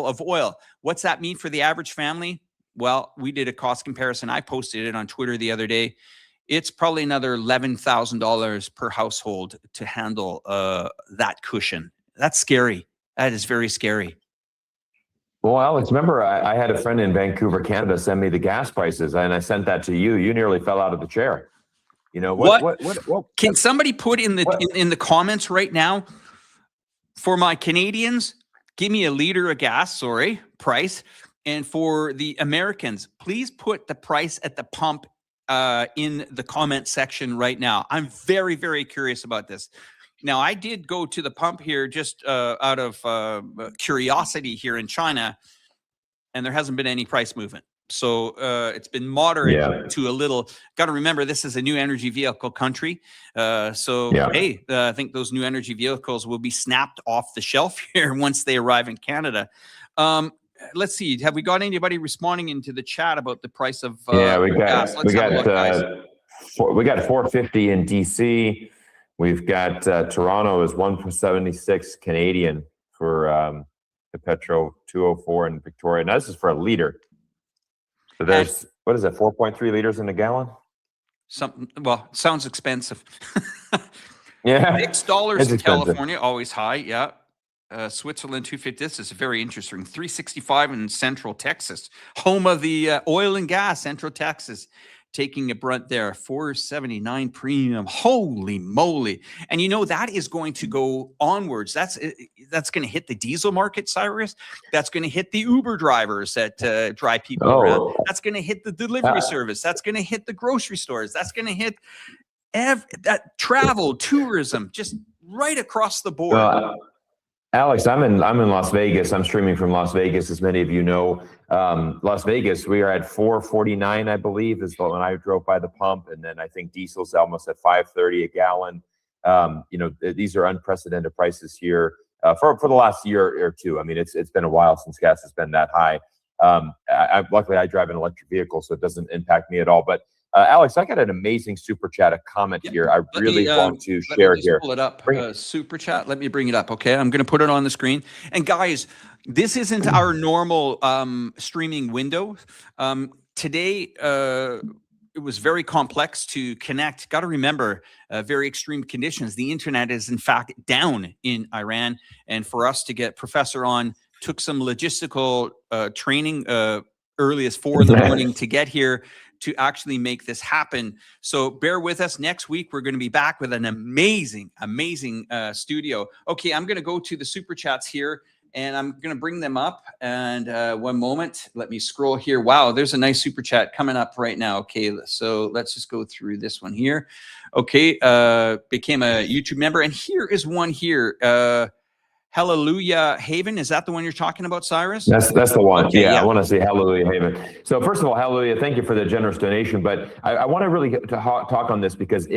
of oil. What's that mean for the average family? Well, we did a cost comparison. I posted it on Twitter the other day. It's probably another $11,000 per household to handle that cushion. That's scary. That is very scary. Well, Alex, remember I had a friend in Vancouver, Canada, send me the gas prices, and I sent that to you. You nearly fell out of the chair. What can somebody put in the comments right now for my Canadians? Give me a liter of gas, price. And for the Americans, please put the price at the pump in the comment section right now. I'm very, very curious about this. Now, I did go to the pump here just out of curiosity here in China, and there hasn't been any price movement. So it's been moderate to a little. Got to remember, this is a new energy vehicle country. I think those new energy vehicles will be snapped off the shelf here once they arrive in Canada. Let's see. Have we got anybody responding into the chat about the price of gas? We got we got 450 in DC. We've got Toronto is 176 Canadian for the Petro 204 in Victoria. Now this is for a liter. So there's, what is that, 4.3 liters in a gallon? Well, sounds expensive. Yeah. $6 in California, always high. Yeah. Switzerland 250. This is very interesting. 365 in Central Texas, home of the oil and gas. Central Texas taking a brunt there. 479 premium. Holy moly! And you know that is going to go onwards. That's going to hit the diesel market, Cyrus. That's going to hit the Uber drivers that drive people around. That's going to hit the delivery service. That's going to hit the grocery stores. That's going to hit that travel, tourism, just right across the board. Alex, I'm in Las Vegas. I'm streaming from Las Vegas, as many of you know. Las Vegas, we are at 449, I believe, is when I drove by the pump, and then I think diesel's almost at 530 a gallon. You know, these are unprecedented prices here for the last year or two. I mean, it's been a while since gas has been that high. Luckily, I drive an electric vehicle, so it doesn't impact me at all. But Alex, I got an amazing super chat, a comment here. I really want to share here. Pull it up. Super chat. Let me bring it up. Okay, I'm going to put it on the screen. And guys, this isn't our normal streaming window. Today, it was very complex to connect. Got to remember, very extreme conditions. The internet is in fact down in Iran, and for us to get Professor on took some logistical training early as 4 in the morning to get here to actually make this happen. So bear with us. Next week, we're going to be back with an amazing studio. Okay, I'm going to go to the super chats here, and I'm going to bring them up. And one moment, let me scroll here. Wow, there's a nice super chat coming up right now. Okay, so let's just go through this one here. Okay, became a YouTube member, and here is one here. Hallelujah Haven, is that the one you're talking about, Cyrus? That's the one. Okay, yeah, I want to say Hallelujah Haven. So first of all, Hallelujah, thank you for the generous donation. But I want to really talk on this because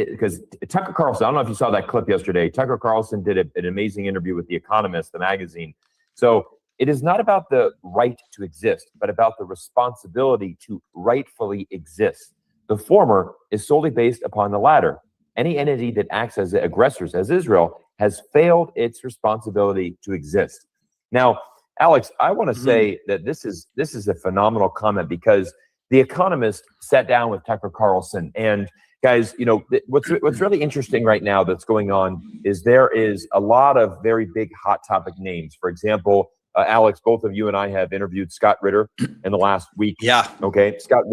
Tucker Carlson, I don't know if you saw that clip yesterday. Tucker Carlson did an amazing interview with The Economist, the magazine. So it is not about the right to exist, but about the responsibility to rightfully exist. The former is solely based upon the latter. Any entity that acts as aggressors, as Israel, has failed its responsibility to exist. Now, Alex, I want to say that this is a phenomenal comment because The Economist sat down with Tucker Carlson. And guys, you know, what's really interesting right now that's going on is there is a lot of very big hot topic names. For example, Alex, both of you and I have interviewed Scott Ritter in the last week. Yeah. Okay. Scott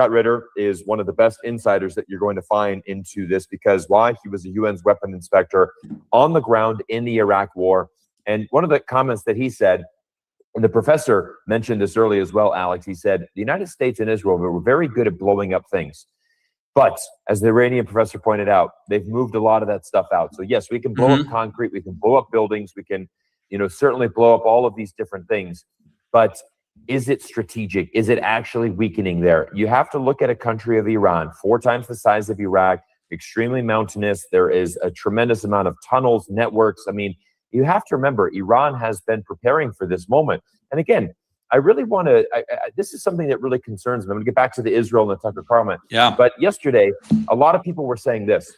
Ritter is one of the best insiders that you're going to find into this because why? He was a UN's weapon inspector on the ground in the Iraq war. And one of the comments that he said, and the professor mentioned this earlier as well, Alex, he said, the United States and Israel were very good at blowing up things. But as the Iranian professor pointed out, they've moved a lot of that stuff out. So yes, we can blow up concrete, we can blow up buildings, we can, you know, certainly blow up all of these different things. But is it strategic? Is it actually weakening there? You have to look at a country of Iran, 4 times the size of Iraq, extremely mountainous. There is a tremendous amount of tunnels, networks. I mean, you have to remember, Iran has been preparing for this moment. And again, I really want to, this is something that really concerns me. I'm going to get back to the Israel and the Tucker Carlson. Yeah. But yesterday, a lot of people were saying this.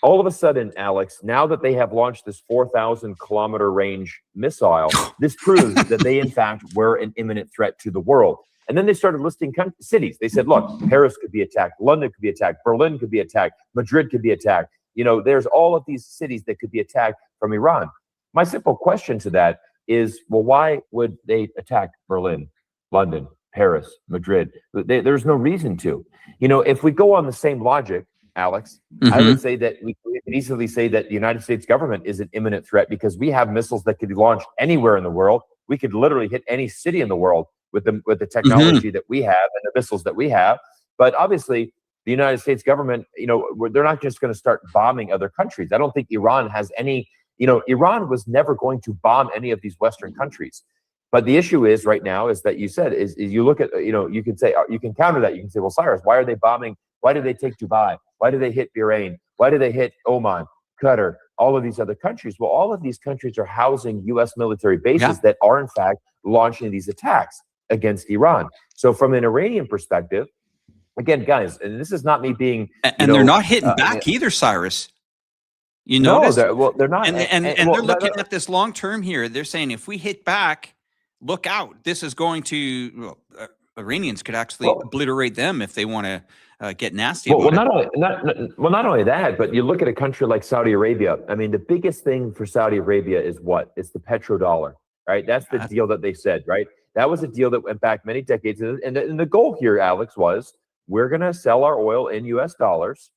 All of a sudden, Alex, now that they have launched this 4,000-kilometer range missile, this proves that they, in fact, were an imminent threat to the world. And then they started listing cities. They said, look, Paris could be attacked, London could be attacked, Berlin could be attacked, Madrid could be attacked. You know, there's all of these cities that could be attacked from Iran. My simple question to that is, well, why would they attack Berlin, London, Paris, Madrid? There's no reason to. You know, if we go on the same logic, Alex, I would say that we could easily say that the United States government is an imminent threat because we have missiles that could be launched anywhere in the world. We could literally hit any city in the world with the technology that we have and the missiles that we have. But obviously, the United States government, you know, they're not just going to start bombing other countries. I don't think Iran has any, you know, Iran was never going to bomb any of these Western countries. But the issue is right now is that you said is you look at, you know, you can say, you can counter that. You can say, well, Cyrus, why are they bombing? Why did they take Dubai? Why did they hit Bahrain? Why did they hit Oman, Qatar, all of these other countries? Well, all of these countries are housing U.S. military bases that are, in fact, launching these attacks against Iran. So from an Iranian perspective, again, guys, and this is not me being, and they're not hitting back either, Cyrus. You notice? No, they're not. And they're looking at this long term here. They're saying if we hit back, look out. This is going to, Iranians could actually obliterate them if they want to get nasty about it. Not only that, but you look at a country like Saudi Arabia. I mean, the biggest thing for Saudi Arabia is what? It's the petrodollar, right? That's the deal that they said, right? That was a deal that went back many decades. And the goal here, Alex, was we're going to sell our oil in U.S. dollars,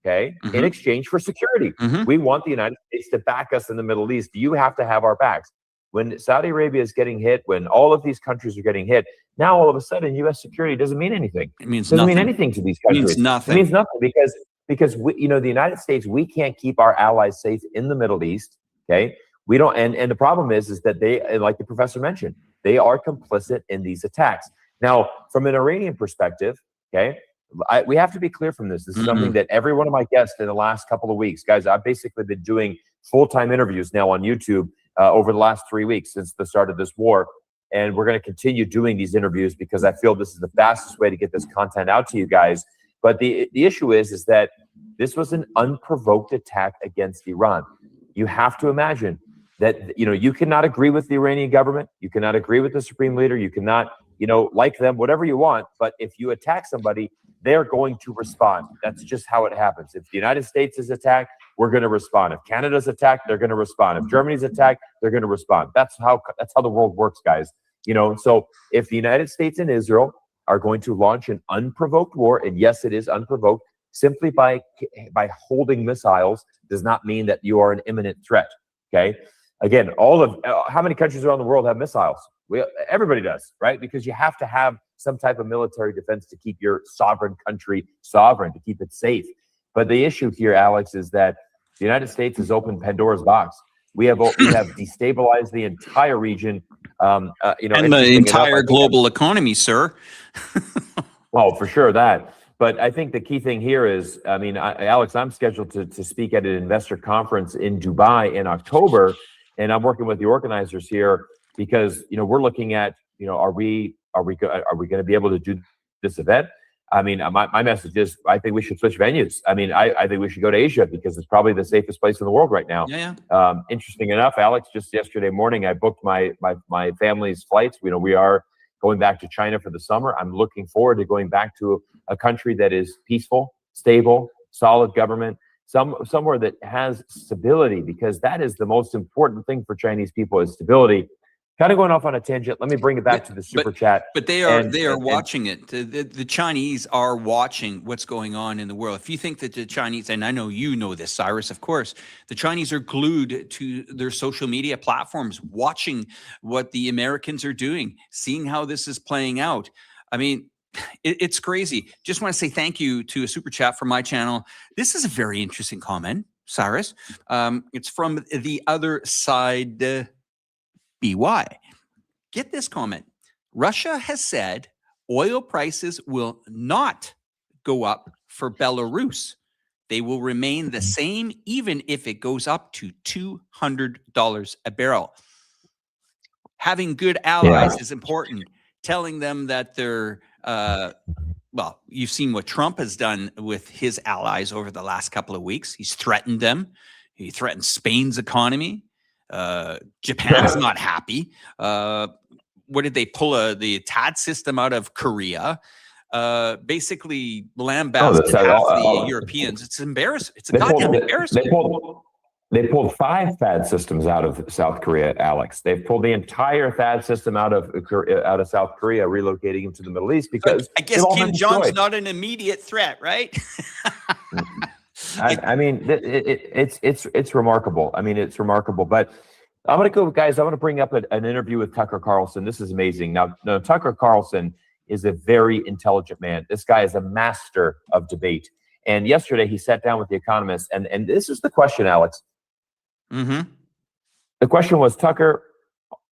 okay, in exchange for security. We want the United States to back us in the Middle East. You have to have our backs. When Saudi Arabia is getting hit, when all of these countries are getting hit, now all of a sudden U.S. security doesn't mean anything. It means doesn't nothing. mean anything to these countries. It means nothing. It means nothing because we, the United States, we can't keep our allies safe in the Middle East. Okay, we don't. And the problem is that they, like the professor mentioned, they are complicit in these attacks. Now, from an Iranian perspective, okay, we have to be clear from this. This is something that every one of my guests in the last couple of weeks, guys, I've basically been doing full-time interviews now on YouTube over the last 3 weeks since the start of this war. And we're going to continue doing these interviews because I feel this is the fastest way to get this content out to you guys. But the issue is that this was an unprovoked attack against Iran. You have to imagine that, you cannot agree with the Iranian government. You cannot agree with the supreme leader. You cannot, like them, whatever you want. But if you attack somebody, they're going to respond. That's just how it happens. If the United States is attacked, we're going to respond. If Canada's attacked, they're going to respond. If Germany's attacked, they're going to respond. That's how the world works, guys. So if the United States and Israel are going to launch an unprovoked war, and yes, it is unprovoked, simply by holding missiles does not mean that you are an imminent threat. Okay. Again, how many countries around the world have missiles? Everybody does, right? Because you have to have some type of military defense to keep your sovereign country sovereign, to keep it safe. But the issue here, Alex, is that the United States has opened Pandora's box. We have destabilized the entire region, and the entire global economy, sir. Oh, for sure that. But I think the key thing here is, Alex, I'm scheduled to speak at an investor conference in Dubai in October, and I'm working with the organizers here because we're looking at are we going to be able to do this event? My message is I think we should switch venues. I think we should go to Asia because it's probably the safest place in the world right now. Interesting enough, Alex, just yesterday morning I booked my family's flights. We are going back to China for the summer. I'm looking forward to going back to a country that is peaceful, stable, solid government, somewhere that has stability, because that is the most important thing for Chinese people is stability. Kind of going off on a tangent. Let me bring it back to the super chat. But they are watching it. The Chinese are watching what's going on in the world. If you think that the Chinese, and I know you know this, Cyrus, of course, the Chinese are glued to their social media platforms, watching what the Americans are doing, seeing how this is playing out. It's crazy. Just want to say thank you to a super chat from my channel. This is a very interesting comment, Cyrus. It's from the other side. BY. Get this comment. Russia has said oil prices will not go up for Belarus. They will remain the same even if it goes up to $200 a barrel. Having good allies is important. Telling them that they're, you've seen what Trump has done with his allies over the last couple of weeks. He's threatened them. He threatened Spain's economy. Japan's not happy. What did they pull the TAD system out of Korea? Basically lambasted half the Europeans. It's embarrassing. It's a goddamn embarrassment. They pulled 5 THAAD systems out of South Korea, Alex. They've pulled the entire THAAD system out of South Korea, relocating them to the Middle East because I guess Kim Jong's not an immediate threat, right? It's remarkable. It's remarkable. But I'm going to go, guys. I want to bring up an interview with Tucker Carlson. This is amazing. Now, Tucker Carlson is a very intelligent man. This guy is a master of debate. And yesterday he sat down with the economists, and this is the question, Alex. The question was, Tucker,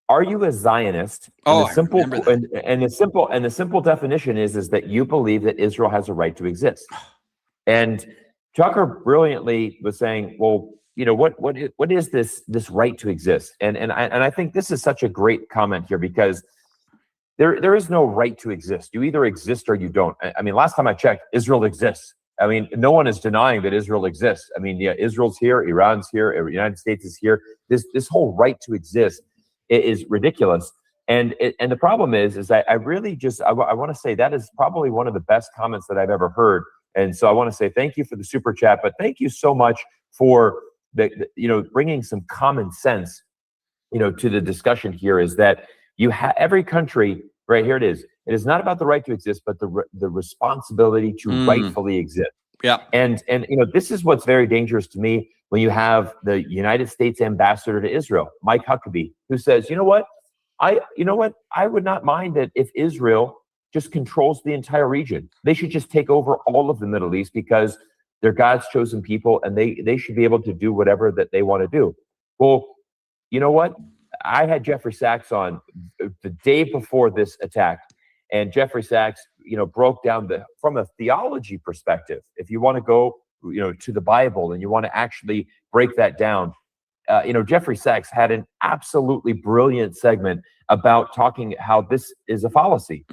are you a Zionist? And the simple definition is that you believe that Israel has a right to exist. And Tucker brilliantly was saying, well, what is this right to exist? And I think this is such a great comment here, because there is no right to exist. You either exist or you don't. I mean, last time I checked, Israel exists. I mean, no one is denying that Israel exists. I mean, yeah, Israel's here, Iran's here, the United States is here. This whole right to exist is ridiculous. And the problem is I really just I want to say that is probably one of the best comments that I've ever heard. And so I want to say thank you for the super chat, but thank you so much for the bringing some common sense, to the discussion here. Is that you have every country right here? It is not about the right to exist, but the responsibility to rightfully exist. Yeah. And this is what's very dangerous to me when you have the United States ambassador to Israel, Mike Huckabee, who says, I would not mind that if Israel just controls the entire region. They should just take over all of the Middle East because they're God's chosen people and they should be able to do whatever that they want to do. Well, you know what? I had Jeffrey Sachs on the day before this attack, and Jeffrey Sachs, broke down from a theology perspective. If you want to go, to the Bible and you want to actually break that down, Jeffrey Sachs had an absolutely brilliant segment about talking how this is a fallacy,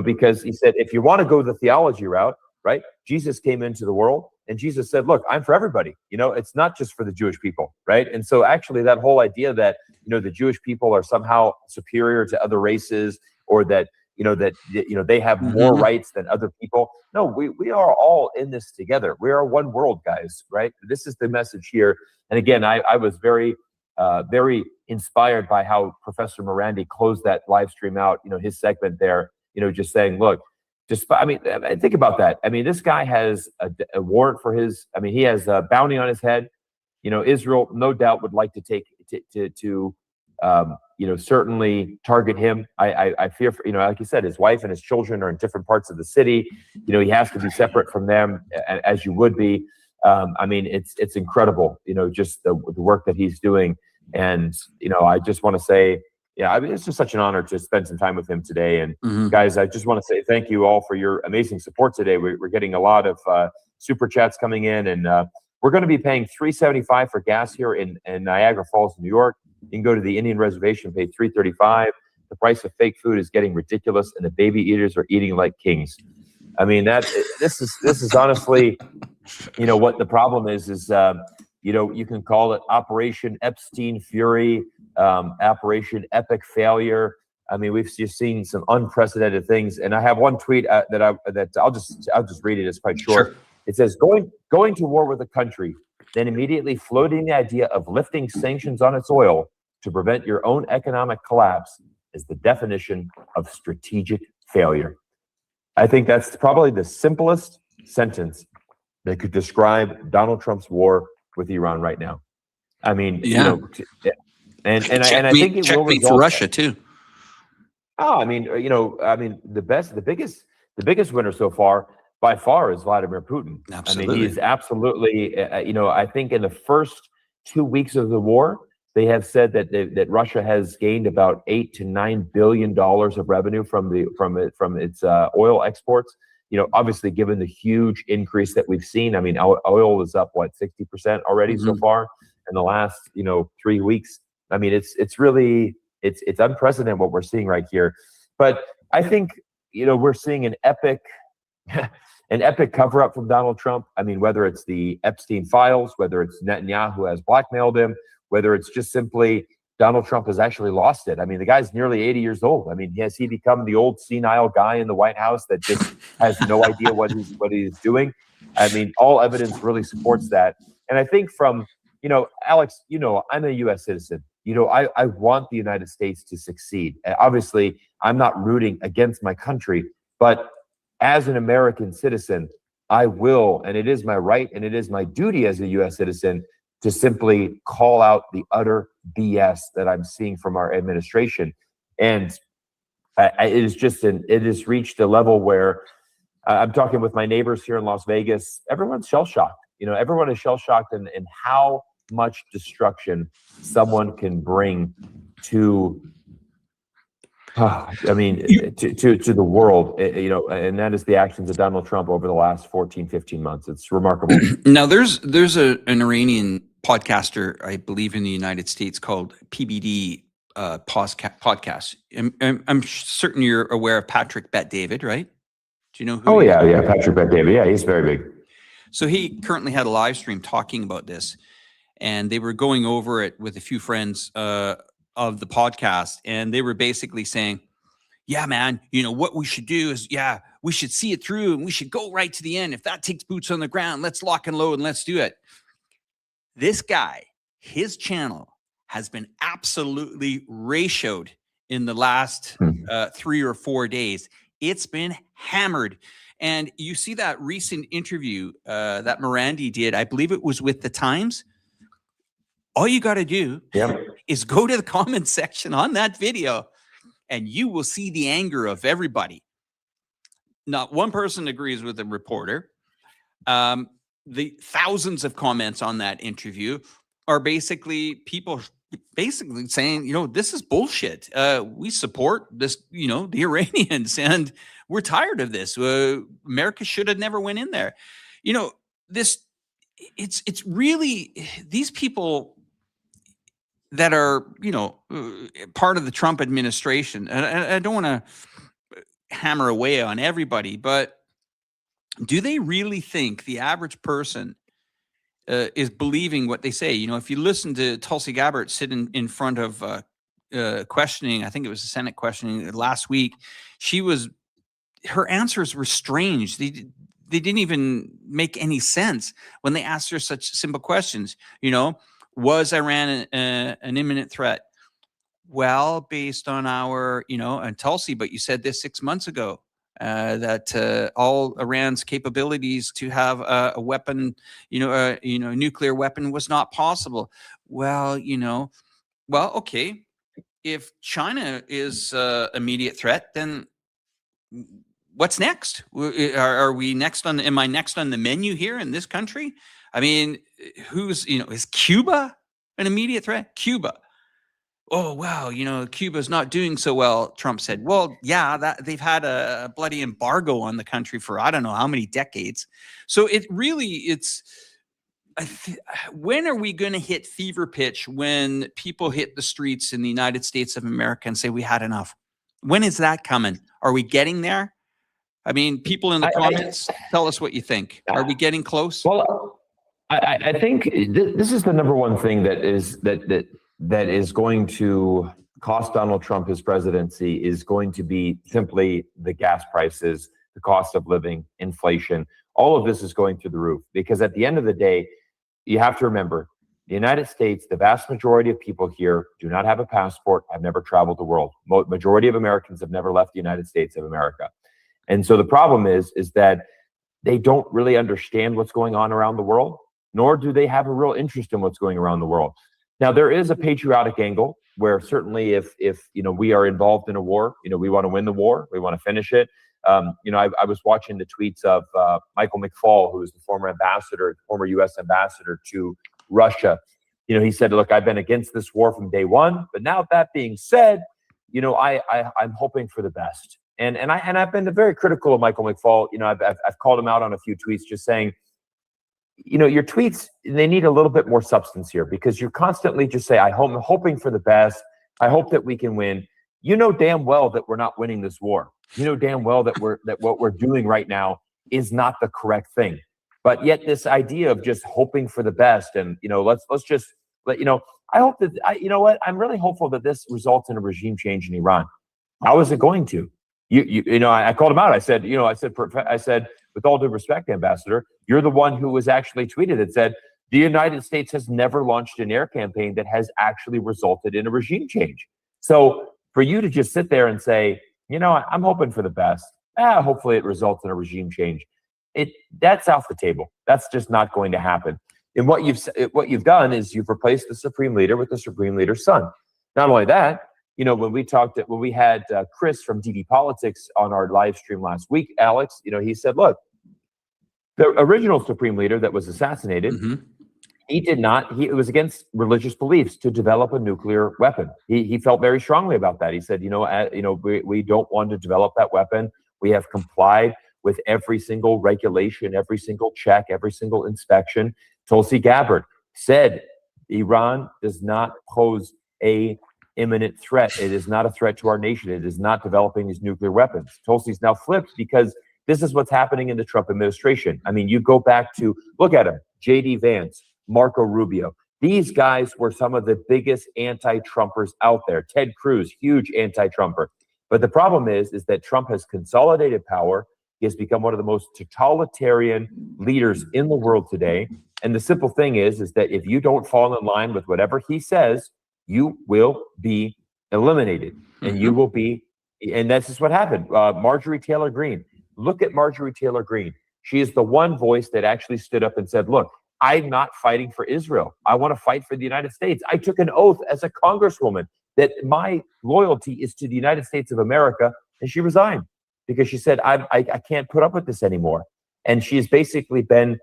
because he said, if you want to go the theology route, right? Jesus came into the world and Jesus said, look, I'm for everybody. It's not just for the Jewish people, right? And so actually that whole idea that, the Jewish people are somehow superior to other races, or that, they have more rights than other people. No, we are all in this together. We are one world, guys, right? This is the message here. And again, I was very, very inspired by how Professor Marandi closed that live stream out, his segment there, just saying, look, think about that. I mean, this guy has a warrant for he has a bounty on his head. Israel, no doubt, would like to take to certainly target him. I fear for, like you said, his wife and his children are in different parts of the city. He has to be separate from them, as you would be. It's incredible, just the work that he's doing. And, I just want to say, it's just such an honor to spend some time with him today. And guys, I just want to say thank you all for your amazing support today. We're getting a lot of super chats coming in, and we're going to be paying $3.75 for gas here in Niagara Falls, New York. You can go to the Indian reservation, pay $3.35. The price of fake food is getting ridiculous, and the baby eaters are eating like kings. I mean, this is honestly, what the problem is, you can call it Operation Epstein Fury, Operation Epic Failure. I mean, we've just seen some unprecedented things. And I have one tweet that I'll just read it. It's quite short. Sure. It says, going to war with a country, then immediately floating the idea of lifting sanctions on its oil to prevent your own economic collapse is the definition of strategic failure. I think that's probably the simplest sentence that could describe Donald Trump's war with Iran right now. I mean, and I think it will result for Russia too. Oh, the biggest winner so far, by far, is Vladimir Putin. Absolutely. I mean, he is absolutely, I think in the first 2 weeks of the war, they have said that Russia has gained about $8 to $9 billion of revenue from its oil exports. Obviously, given the huge increase that we've seen, I mean, oil is up 60% already so far in the last 3 weeks. I mean, it's really unprecedented what we're seeing right here. But I think we're seeing an epic cover up from Donald Trump. I mean, whether it's the Epstein files, whether it's Netanyahu has blackmailed him, whether it's just simply Donald Trump has actually lost it. I mean, the guy's nearly 80 years old. I mean, has he become the old senile guy in the White House that just has no idea what he's doing? I mean, all evidence really supports that. And I think from, Alex, I'm a U.S. citizen. I want the United States to succeed. Obviously, I'm not rooting against my country, but as an American citizen, I will, and it is my right and it is my duty as a U.S. citizen to simply call out the utter BS that I'm seeing from our administration. And it has reached a level where I'm talking with my neighbors here in Las Vegas. Everyone's shell-shocked. Everyone is shell-shocked in how much destruction someone can bring to to the world, and that is the actions of Donald Trump over the last 14, 15 months. It's remarkable. Now, there's an Iranian podcaster, I believe, in the United States called PBD podcasts. I'm certain you're aware of Patrick Bet-David, right? Do you know who? Oh yeah, Patrick Bet-David. Yeah, he's very big. So he currently had a live stream talking about this, and they were going over it with a few friends of the podcast, and they were basically saying, yeah, man, what we should do is, we should see it through and we should go right to the end. If that takes boots on the ground, let's lock and load and let's do it. This guy, his channel has been absolutely ratioed in the last 3 or 4 days. It's been hammered. And you see that recent interview that Marandi did, I believe it was with the Times. All you got to do is go to the comment section on that video and you will see the anger of everybody. Not one person agrees with the reporter. The thousands of comments on that interview are basically people saying, this is bullshit. We support this, the Iranians, and we're tired of this. America should have never went in there. It's really these people that are, part of the Trump administration. And I don't want to hammer away on everybody, but do they really think the average person is believing what they say? If you listen to Tulsi Gabbard sit in front of questioning, I think it was a Senate questioning last week, her answers were strange. They didn't even make any sense when they asked her such simple questions. Was Iran an imminent threat? Well, based on our, and Tulsi, but you said this 6 months ago, that all Iran's capabilities to have a weapon, nuclear weapon was not possible. Well, okay. If China is immediate threat, then what's next? Are we next on? Am I next on the menu here in this country? I mean, is Cuba an immediate threat? Cuba. Oh, wow, Cuba's not doing so well, Trump said. Well, yeah, that they've had a bloody embargo on the country for I don't know how many decades. So when are we going to hit fever pitch when people hit the streets in the United States of America and say we had enough? When is that coming? Are we getting there? I mean, people in the comments, tell us what you think. Are we getting close? Well, I think this is the number one thing that is going to cost Donald Trump his presidency is going to be simply the gas prices, the cost of living, inflation. All of this is going through the roof because at the end of the day, you have to remember the United States, the vast majority of people here do not have a passport, have never traveled the world. Majority of Americans have never left the United States of America. And so the problem is that they don't really understand what's going on around the world, nor do they have a real interest in what's going around the world. Now, there is a patriotic angle where certainly if we are involved in a war, we want to win the war, we want to finish it. I was watching the tweets of Michael McFaul, who is the former U.S. ambassador to Russia. He said, look, I've been against this war from day one, but now that being said, I'm hoping for the best. And I've been very critical of Michael McFaul. I've called him out on a few tweets just saying, your tweets, they need a little bit more substance here because you constantly just say, I'm hoping for the best. I hope that we can win. You know damn well that we're not winning this war. You know damn well that what we're doing right now is not the correct thing. But yet this idea of just hoping for the best and, let's just let, I hope that, I'm really hopeful that this results in a regime change in Iran. How is it going to? I called him out. I said, with all due respect, Ambassador, you're the one who was actually tweeted that said the United States has never launched an air campaign that has actually resulted in a regime change. So for you to just sit there and say, I'm hoping for the best. Hopefully it results in a regime change. That's off the table. That's just not going to happen. And what you've done is you've replaced the Supreme Leader with the Supreme Leader's son. Not only that, when we had Chris from DD Politics on our live stream last week, Alex, he said, look, the original Supreme Leader that was assassinated, it was against religious beliefs to develop a nuclear weapon. He felt very strongly about that. He said, we don't want to develop that weapon. We have complied with every single regulation, every single check, every single inspection. Tulsi Gabbard said Iran does not pose a imminent threat. It is not a threat to our nation. It is not developing these nuclear weapons. Tulsi's now flipped because this is what's happening in the Trump administration. I mean, you go back to, look at him, J.D. Vance, Marco Rubio. These guys were some of the biggest anti-Trumpers out there. Ted Cruz, huge anti-Trumper. But the problem is that Trump has consolidated power. He has become one of the most totalitarian leaders in the world today. And the simple thing is that if you don't fall in line with whatever he says, you will be eliminated. And you will be, and that's just what happened. Marjorie Taylor Greene. Look at Marjorie Taylor Greene. She is the one voice that actually stood up and said, look, I'm not fighting for Israel. I want to fight for the United States. I took an oath as a congresswoman that my loyalty is to the United States of America. And she resigned because she said, I can't put up with this anymore. And she has basically been,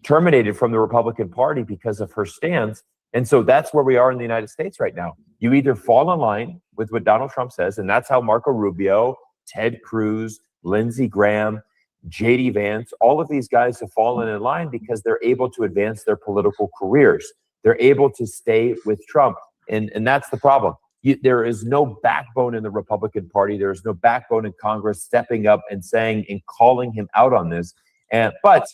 terminated from the Republican Party because of her stance. And so that's where we are in the United States right now. You either fall in line with what Donald Trump says, and that's how Marco Rubio, Ted Cruz, Lindsey Graham, J.D. Vance, all of these guys have fallen in line because they're able to advance their political careers. They're able to stay with Trump. And that's the problem. There is no backbone in the Republican Party. There is no backbone in Congress stepping up and saying and calling him out on this. But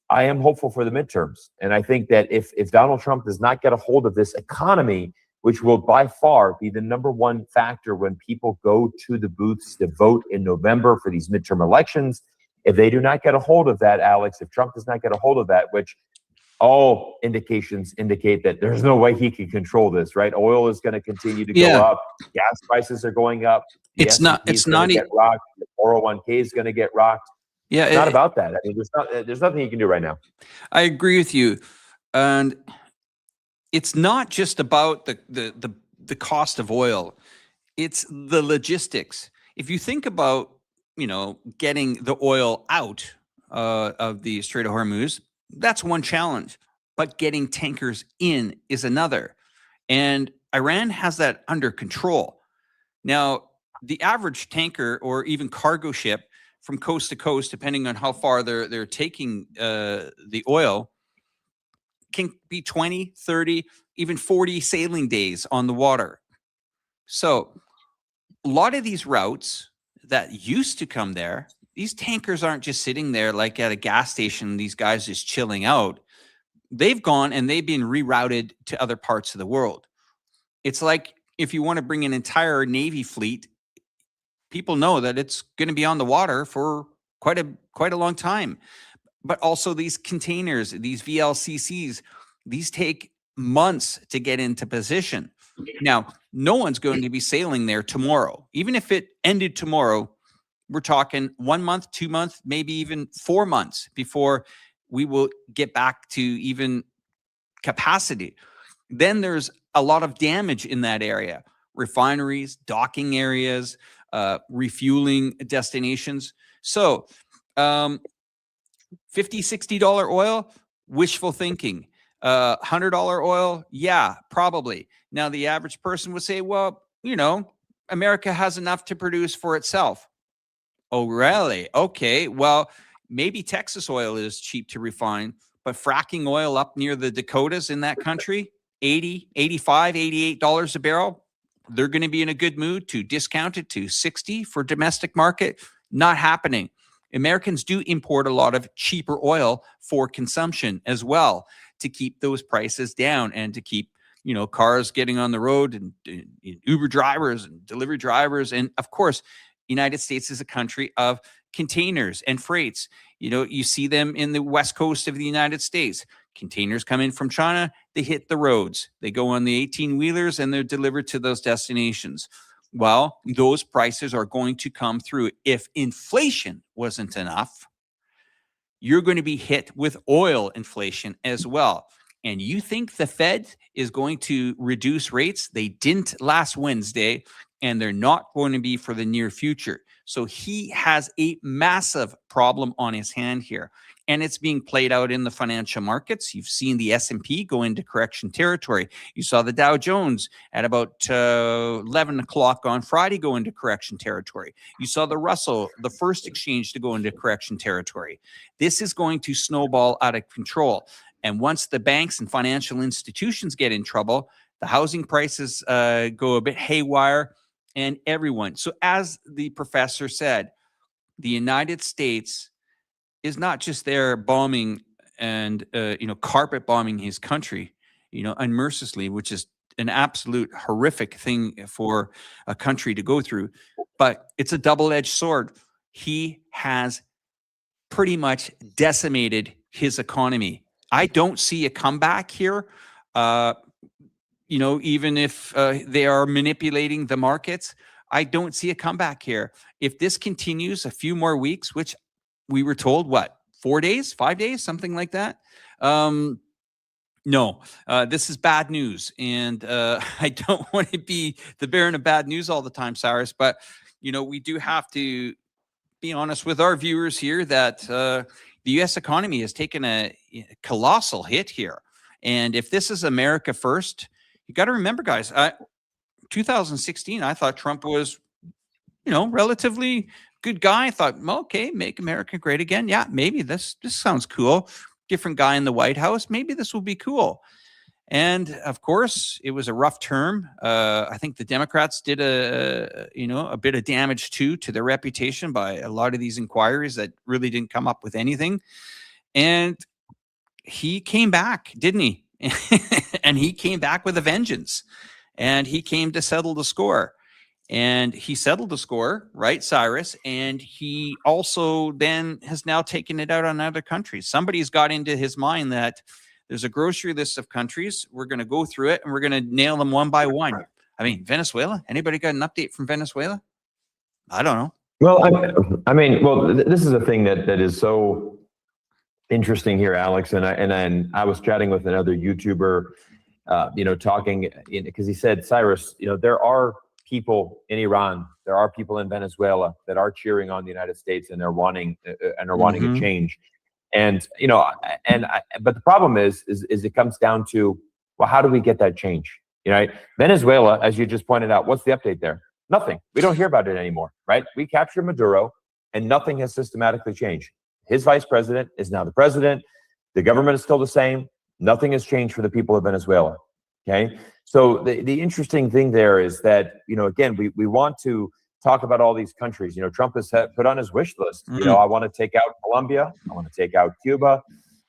I am hopeful for the midterms. And I think that if Donald Trump does not get a hold of this economy, which will by far be the number one factor when people go to the booths to vote in November for these midterm elections, if they do not get a hold of that, Alex, if Trump does not get a hold of that, which all indications indicate that there's no way he can control this, right? Oil is going to continue to go up. Gas prices are going up. It's not get rocked. The 401k is going to get rocked. Yeah, it's not about that. I mean, there's nothing you can do right now. I agree with you. And it's not just about the cost of oil. It's the logistics. If you think about, getting the oil out of the Strait of Hormuz, that's one challenge. But getting tankers in is another. And Iran has that under control. Now, the average tanker or even cargo ship from coast to coast, depending on how far they're taking the oil, can be 20, 30, even 40 sailing days on the water. So a lot of these routes that used to come there, these tankers aren't just sitting there like at a gas station, these guys just chilling out. They've gone and they've been rerouted to other parts of the world. It's like if you want to bring an entire Navy fleet, people know that it's going to be on the water for quite a long time. But also these containers, these VLCCs, these take months to get into position. Now, no one's going to be sailing there tomorrow. Even if it ended tomorrow, we're talking 1 month, 2 months, maybe even 4 months before we will get back to even capacity. Then there's a lot of damage in that area. Refineries, docking areas, refueling destinations. So $50, $60 oil, wishful thinking. $100 oil, yeah, probably. Now, the average person would say, well, America has enough to produce for itself. Oh, really? Okay, well, maybe Texas oil is cheap to refine, but fracking oil up near the Dakotas in that country, $80, $85, $88 a barrel, they're going to be in a good mood to discount it to $60 for domestic market. Not happening. Americans do import a lot of cheaper oil for consumption as well to keep those prices down and to keep, cars getting on the road and Uber drivers and delivery drivers. And of course, United States is a country of containers and freights. You see them in the west coast of the United States. Containers come in from China, they hit the roads. They go on the 18-wheelers and they're delivered to those destinations. Well, those prices are going to come through. If inflation wasn't enough, you're going to be hit with oil inflation as well. And you think the Fed is going to reduce rates? They didn't last Wednesday, and they're not going to be for the near future. So he has a massive problem on his hand here. And it's being played out in the financial markets. You've seen the S&P go into correction territory. You saw the Dow Jones at about 11 o'clock on Friday go into correction territory. You saw the Russell, the first exchange, to go into correction territory. This is going to snowball out of control. And once the banks and financial institutions get in trouble, The housing prices go a bit haywire, and everyone. So as the professor said, the United States is not just there bombing and carpet bombing his country, unmercilessly, which is an absolute horrific thing for a country to go through. But it's a double-edged sword. He has pretty much decimated his economy. I don't see a comeback here. Even if they are manipulating the markets, I don't see a comeback here. If this continues a few more weeks, which we were told, 4 days, 5 days, something like that. No, this is bad news. And I don't want to be the bearer of bad news all the time, Cyrus, but, we do have to be honest with our viewers here that the U.S. economy has taken a colossal hit here. And if this is America first, you got to remember, guys, 2016, I thought Trump was, relatively good guy. I thought, okay, make America great again. Yeah, maybe this sounds cool. Different guy in the White House. Maybe this will be cool. And of course, it was a rough term. I think the Democrats did a bit of damage to their reputation by a lot of these inquiries that really didn't come up with anything. And he came back, didn't he? And he came back with a vengeance. And he came to settle the score. And he settled the score, right, Cyrus? And he also then has now taken it out on other countries. Somebody's got into his mind that there's a grocery list of countries. We're going to go through it and we're going to nail them one by one. I mean, Venezuela. Anybody got an update from Venezuela? I don't know. Well, this is a thing that is so interesting here, Alex. And I was chatting with another YouTuber, talking because he said, Cyrus, there are people in Iran, there are people in Venezuela that are cheering on the United States and they're wanting a change. And but the problem is it comes down to, well, how do we get that change? Venezuela, as you just pointed out, what's the update there? Nothing. We don't hear about it anymore, right? We captured Maduro, and nothing has systematically changed. His vice president is now the president. The government is still the same. Nothing has changed for the people of Venezuela. Okay. So the interesting thing there is that again we want to talk about all these countries. Trump has put on his wish list. I want to take out Colombia. I want to take out Cuba.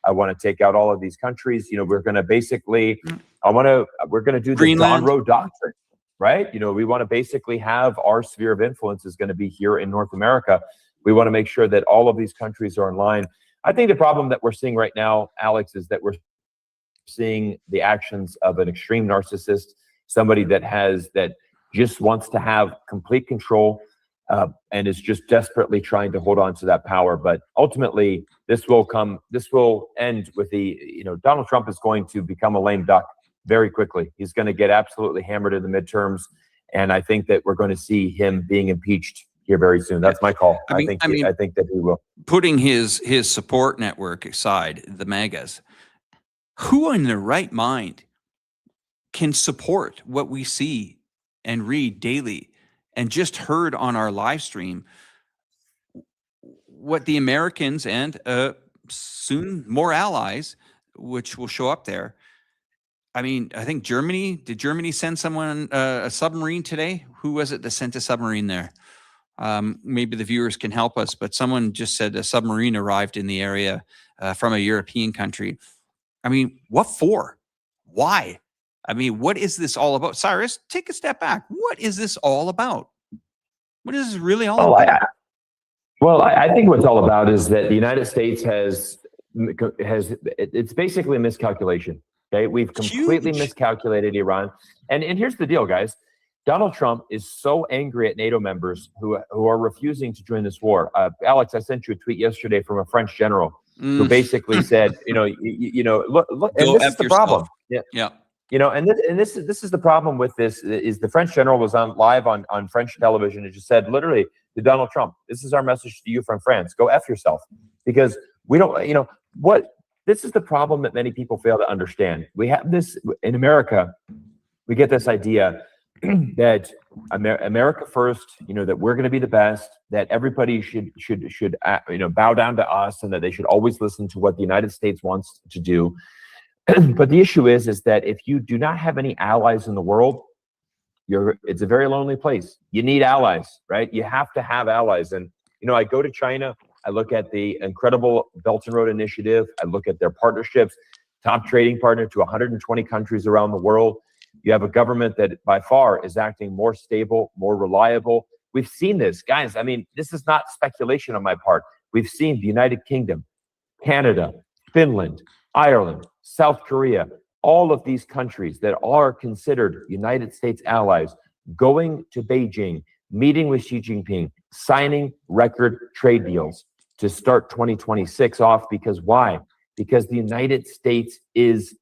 I want to take out all of these countries. We're going to basically, we're going to do the Greenland. Don Roe doctrine, right? We want to basically have our sphere of influence is going to be here in North America. We want to make sure that all of these countries are in line. I think the problem that we're seeing right now, Alex, is that we're seeing the actions of an extreme narcissist, somebody that just wants to have complete control and is just desperately trying to hold on to that power. But ultimately, this will end with Donald Trump is going to become a lame duck very quickly. He's going to get absolutely hammered in the midterms. And I think that we're going to see him being impeached here very soon. That's my call. I think that he will. Putting his support network aside, the MAGAs, who in their right mind can support what we see and read daily and just heard on our live stream what the Americans and soon more allies, which will show up there. I mean, I think did Germany send someone a submarine today? Who was it that sent a submarine there? Maybe the viewers can help us, but someone just said a submarine arrived in the area from a European country. I mean, what for? Why? I mean, what is this all about? Cyrus, take a step back. What is this all about? What is this really all about? I think what's all about is that the United States it's basically a miscalculation. Okay, we've completely miscalculated Iran. And here's the deal, guys. Donald Trump is so angry at NATO members who are refusing to join this war. Alex, I sent you a tweet yesterday from a French general who basically said, look, and this is the problem. Yeah. And this is the problem with this is the French general was live on French television and just said literally to Donald Trump, this is our message to you from France. Go F yourself, because we don't, this is the problem that many people fail to understand. We have this in America. We get this idea that America first, that we're going to be the best, that everybody should bow down to us, and that they should always listen to what the United States wants to do. But the issue is that if you do not have any allies in the world, it's a very lonely place. You need allies, right? You have to have allies. And, you know, I go to China, I look at the incredible Belt and Road Initiative, I look at their partnerships, top trading partner to 120 countries around the world. You have a government that by far is acting more stable, more reliable. We've seen this, guys. I mean, this is not speculation on my part. We've seen the United Kingdom, Canada, Finland, Ireland, South Korea, all of these countries that are considered United States allies going to Beijing, meeting with Xi Jinping, signing record trade deals to start 2026 off. Because why? Because the United States is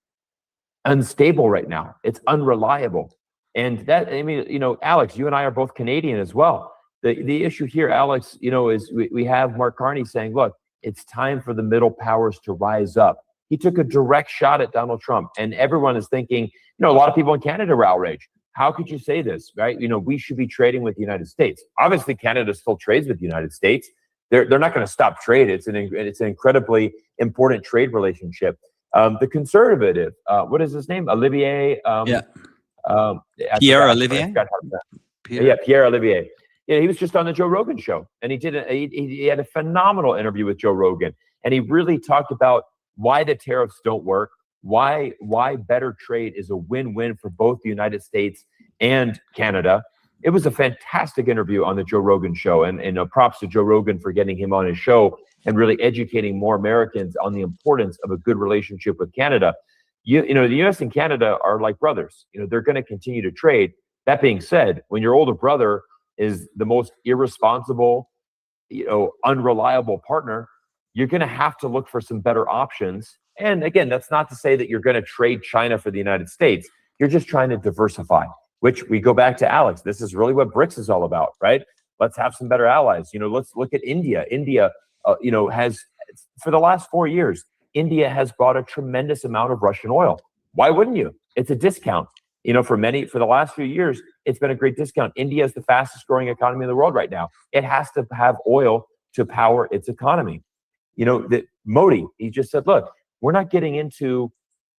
unstable right now. It's unreliable. And that, I mean, you know, Alex, you and I are both Canadian as well. The issue here, Alex, you know, is we have Mark Carney saying, look, it's time for the middle powers to rise up. He took a direct shot at Donald Trump, and everyone is thinking, you know, a lot of people in Canada were outraged. How could you say this, right? You know, we should be trading with the United States. Obviously, Canada still trades with the United States. They're not going to stop trade. It's an incredibly important trade relationship. The conservative, what is his name? Olivier. Pierre Olivier. Pierre Olivier. Yeah, he was just on the Joe Rogan show, and he had a phenomenal interview with Joe Rogan, and he really talked about why the tariffs don't work, why better trade is a win-win for both the United States and Canada. It was a fantastic interview on the Joe Rogan show, and props to Joe Rogan for getting him on his show and really educating more Americans on the importance of a good relationship with Canada. You know, the U.S. and Canada are like brothers. You know, they're going to continue to trade. That being said, when your older brother is the most irresponsible, you know, unreliable partner, you're going to have to look for some better options. And again, that's not to say that you're going to trade China for the United States. You're just trying to diversify, which we go back to Alex. This is really what BRICS is all about, right? Let's have some better allies. You know, let's look at India. India, you know, has, for the last 4 years, India has bought a tremendous amount of Russian oil. Why wouldn't you? It's a discount. You know, for the last few years, it's been a great discount. India is the fastest growing economy in the world right now. It has to have oil to power its economy. You know, that Modi, he just said, look, we're not getting into,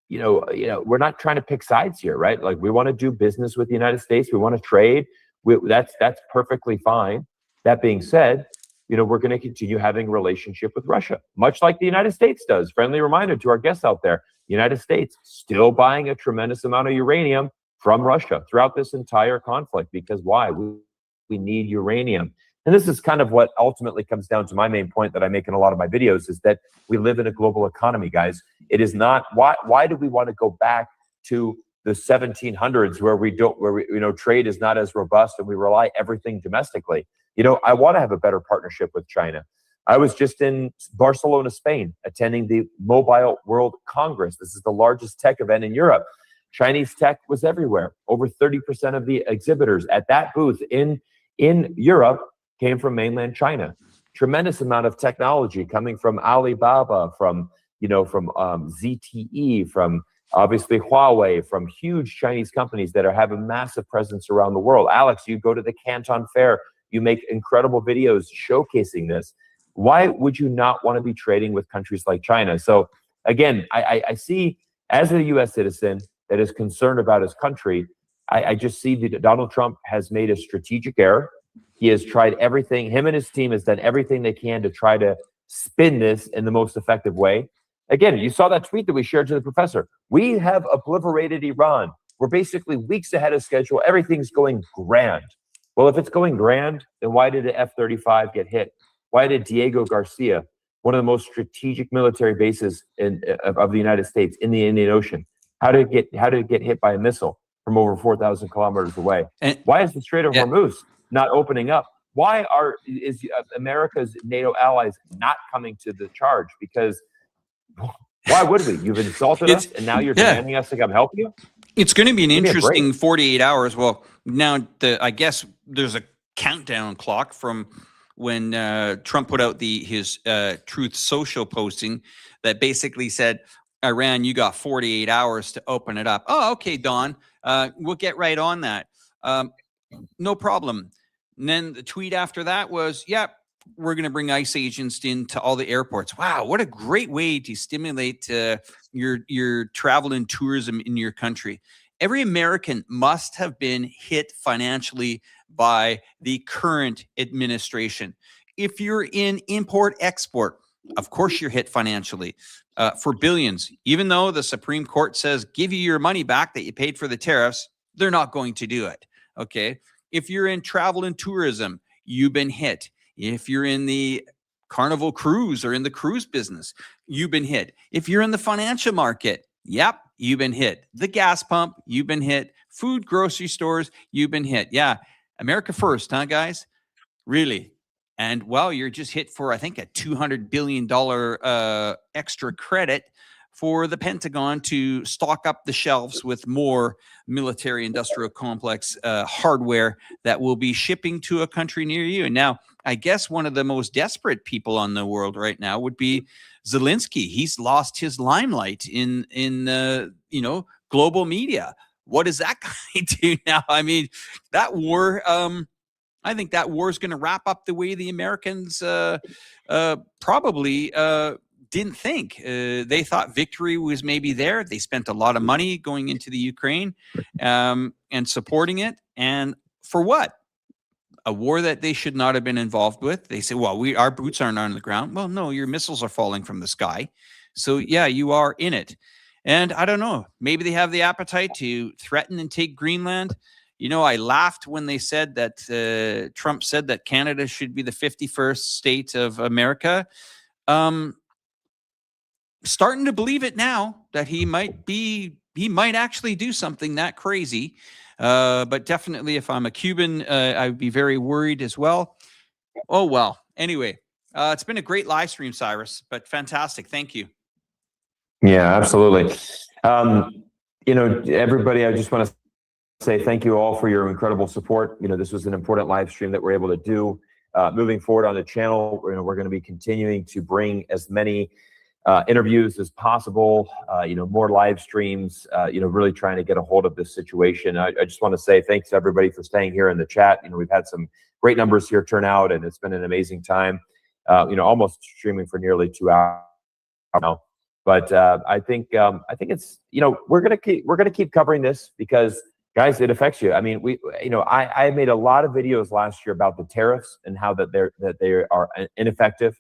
you know, we're not trying to pick sides here, right? Like, we want to do business with the United States. We want to trade. That's perfectly fine. That being said, you know, we're going to continue having a relationship with Russia, much like the United States does. Friendly reminder to our guests out there, the United States still buying a tremendous amount of uranium from Russia throughout this entire conflict. Because why? We need uranium. And this is kind of what ultimately comes down to my main point that I make in a lot of my videos, is that we live in a global economy, guys. It is not, why do we want to go back to the 1700s where trade is not as robust and we rely everything domestically? You know, I want to have a better partnership with China. I was just in Barcelona, Spain, attending the Mobile World Congress. This is the largest tech event in Europe. Chinese tech was everywhere. Over 30% of the exhibitors at that booth in Europe came from mainland China. Tremendous amount of technology coming from Alibaba, from ZTE, from obviously Huawei, from huge Chinese companies that have a massive presence around the world. Alex, you go to the Canton Fair, you make incredible videos showcasing this. Why would you not want to be trading with countries like China? So again, I see, as a U.S. citizen that is concerned about his country, I just see that Donald Trump has made a strategic error. He has tried everything. Him and his team has done everything they can to try to spin this in the most effective way. Again, you saw that tweet that we shared to the professor. We have obliterated Iran. We're basically weeks ahead of schedule. Everything's going grand. Well, if it's going grand, then why did the F-35 get hit? Why did Diego Garcia, one of the most strategic military bases of the United States, in the Indian Ocean, how did it get hit by a missile from over 4,000 kilometers away? And why is the Strait of Hormuz not opening up? Why is America's NATO allies not coming to the charge? Because why would we? You've insulted us, and now you're demanding us to come help you? It's going to be an interesting 48 hours. Well, now I guess there's a countdown clock from when Trump put out his Truth Social posting that basically said, Iran, you got 48 hours to open it up. Oh, okay, Don. We'll get right on that. No problem. And then the tweet after that was, we're going to bring ICE agents into all the airports. Wow, what a great way to stimulate your travel and tourism in your country. Every American must have been hit financially by the current administration. If you're in import-export, of course you're hit financially for billions. Even though the Supreme Court says, give you your money back that you paid for the tariffs, they're not going to do it, okay? If you're in travel and tourism, you've been hit. If you're in the Carnival cruise or in the cruise business, you've been hit. If you're in the financial market, yep, you've been hit. The gas pump, you've been hit. Food, grocery stores, you've been hit. Yeah, America first, huh, guys? Really? And well, you're just hit for, I think, a $200 billion extra credit for the Pentagon to stock up the shelves with more military industrial complex hardware that will be shipping to a country near you. And now, I guess one of the most desperate people on the world right now would be Zelensky. He's lost his limelight in global media. What does that guy do now? I mean, that war, I think that war is going to wrap up the way the Americans probably didn't think. They thought victory was maybe there. They spent a lot of money going into the Ukraine and supporting it. And for what? A war that they should not have been involved with. They say, well, our boots aren't on the ground. Well, no, your missiles are falling from the sky. So yeah, you are in it. And I don't know, maybe they have the appetite to threaten and take Greenland. You know, I laughed when they said that Trump said that Canada should be the 51st state of America. Starting to believe it now that he might actually do something that crazy. But definitely if I'm a Cuban, I would be very worried as well. Oh, well, anyway, it's been a great live stream, Cyrus, but fantastic. Thank you. Yeah, absolutely. Everybody, I just want to say thank you all for your incredible support. This was an important live stream that we're able to do. Moving forward on the channel, we're going to be continuing to bring as many interviews as possible, more live streams, really trying to get a hold of this situation. I just want to say thanks to everybody for staying here in the chat. We've had some great numbers here turn out, and it's been an amazing time, almost streaming for nearly 2 hours now. But I think it's, we're going to keep covering this because, guys, it affects you. I mean, I made a lot of videos last year about the tariffs and how that they are ineffective.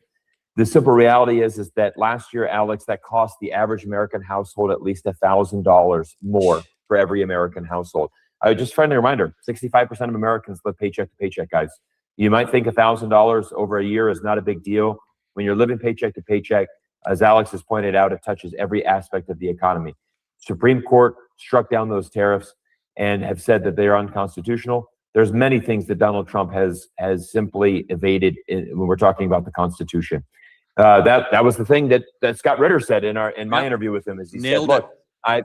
The simple reality is that last year, Alex, that cost the average American household at least $1,000 more for every American household. Just a friendly reminder, 65% of Americans live paycheck to paycheck, guys. You might think $1,000 over a year is not a big deal. When you're living paycheck to paycheck, as Alex has pointed out, it touches every aspect of the economy. Supreme Court struck down those tariffs and have said that they are unconstitutional. There's many things that Donald Trump has simply evaded when we're talking about the Constitution. That was the thing that Scott Ritter said in my interview with him. Is he said, look, I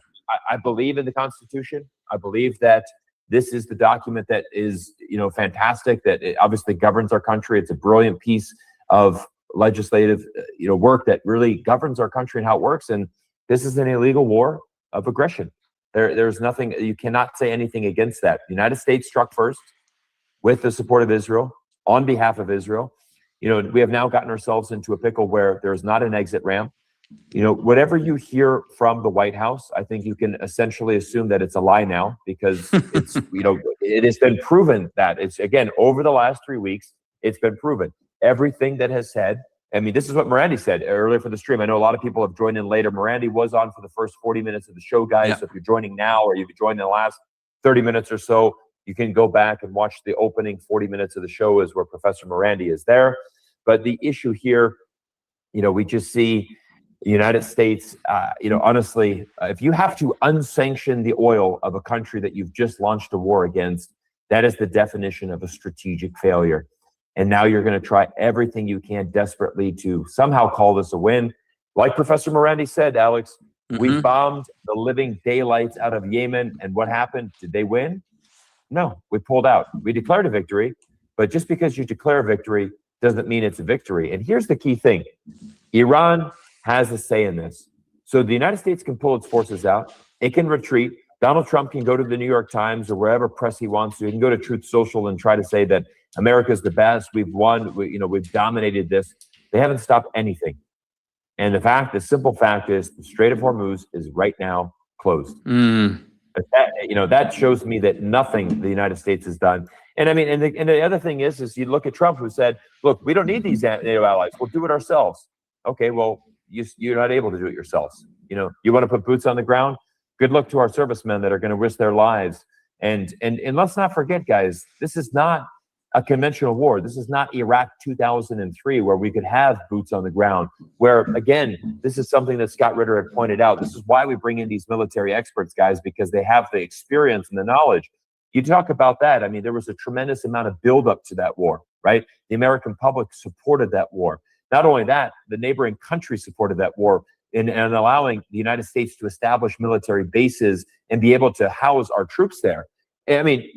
believe in the Constitution. I believe that this is the document that is fantastic, that it obviously governs our country. It's a brilliant piece of legislative work that really governs our country and how it works. And this is an illegal war of aggression. There's nothing, you cannot say anything against that. The United States struck first with the support of Israel on behalf of Israel. We have now gotten ourselves into a pickle where there's not an exit ramp. Whatever you hear from the White House, I think you can essentially assume that it's a lie now, because it's, it has been proven that it's, again, over the last 3 weeks, it's been proven. Everything that has said, I mean, this is what Marandi said earlier for the stream. I know a lot of people have joined in later. Marandi was on for the first 40 minutes of the show, guys. Yeah. So if you're joining now or you've joined in the last 30 minutes or so, you can go back and watch the opening 40 minutes of the show is where Professor Marandi is there. But the issue here, we just see the United States, honestly, if you have to unsanction the oil of a country that you've just launched a war against, that is the definition of a strategic failure. And now you're going to try everything you can desperately to somehow call this a win. Like Professor Marandi said, Alex, we bombed the living daylights out of Yemen. And what happened? Did they win? No, we pulled out. We declared a victory. But just because you declare a victory doesn't mean it's a victory. And here's the key thing. Iran has a say in this. So the United States can pull its forces out. It can retreat. Donald Trump can go to the New York Times or wherever press he wants to. He can go to Truth Social and try to say that America's the best. We've won. We've dominated this. They haven't stopped anything. And the simple fact is the Strait of Hormuz is right now closed. That shows me that nothing the United States has done. And I mean, and the other thing is you look at Trump, who said, look, we don't need these NATO allies. We'll do it ourselves. Okay, well, you're not able to do it yourselves. You want to put boots on the ground? Good luck to our servicemen that are going to risk their lives. And let's not forget, guys, this is not a conventional war. This is not Iraq 2003, where we could have boots on the ground, where, again, this is something that Scott Ritter had pointed out. This is why we bring in these military experts, guys, because they have the experience and the knowledge. You talk about that. I mean, there was a tremendous amount of buildup to that war, right? The American public supported that war. Not only that, the neighboring countries supported that war in allowing the United States to establish military bases and be able to house our troops there. I mean,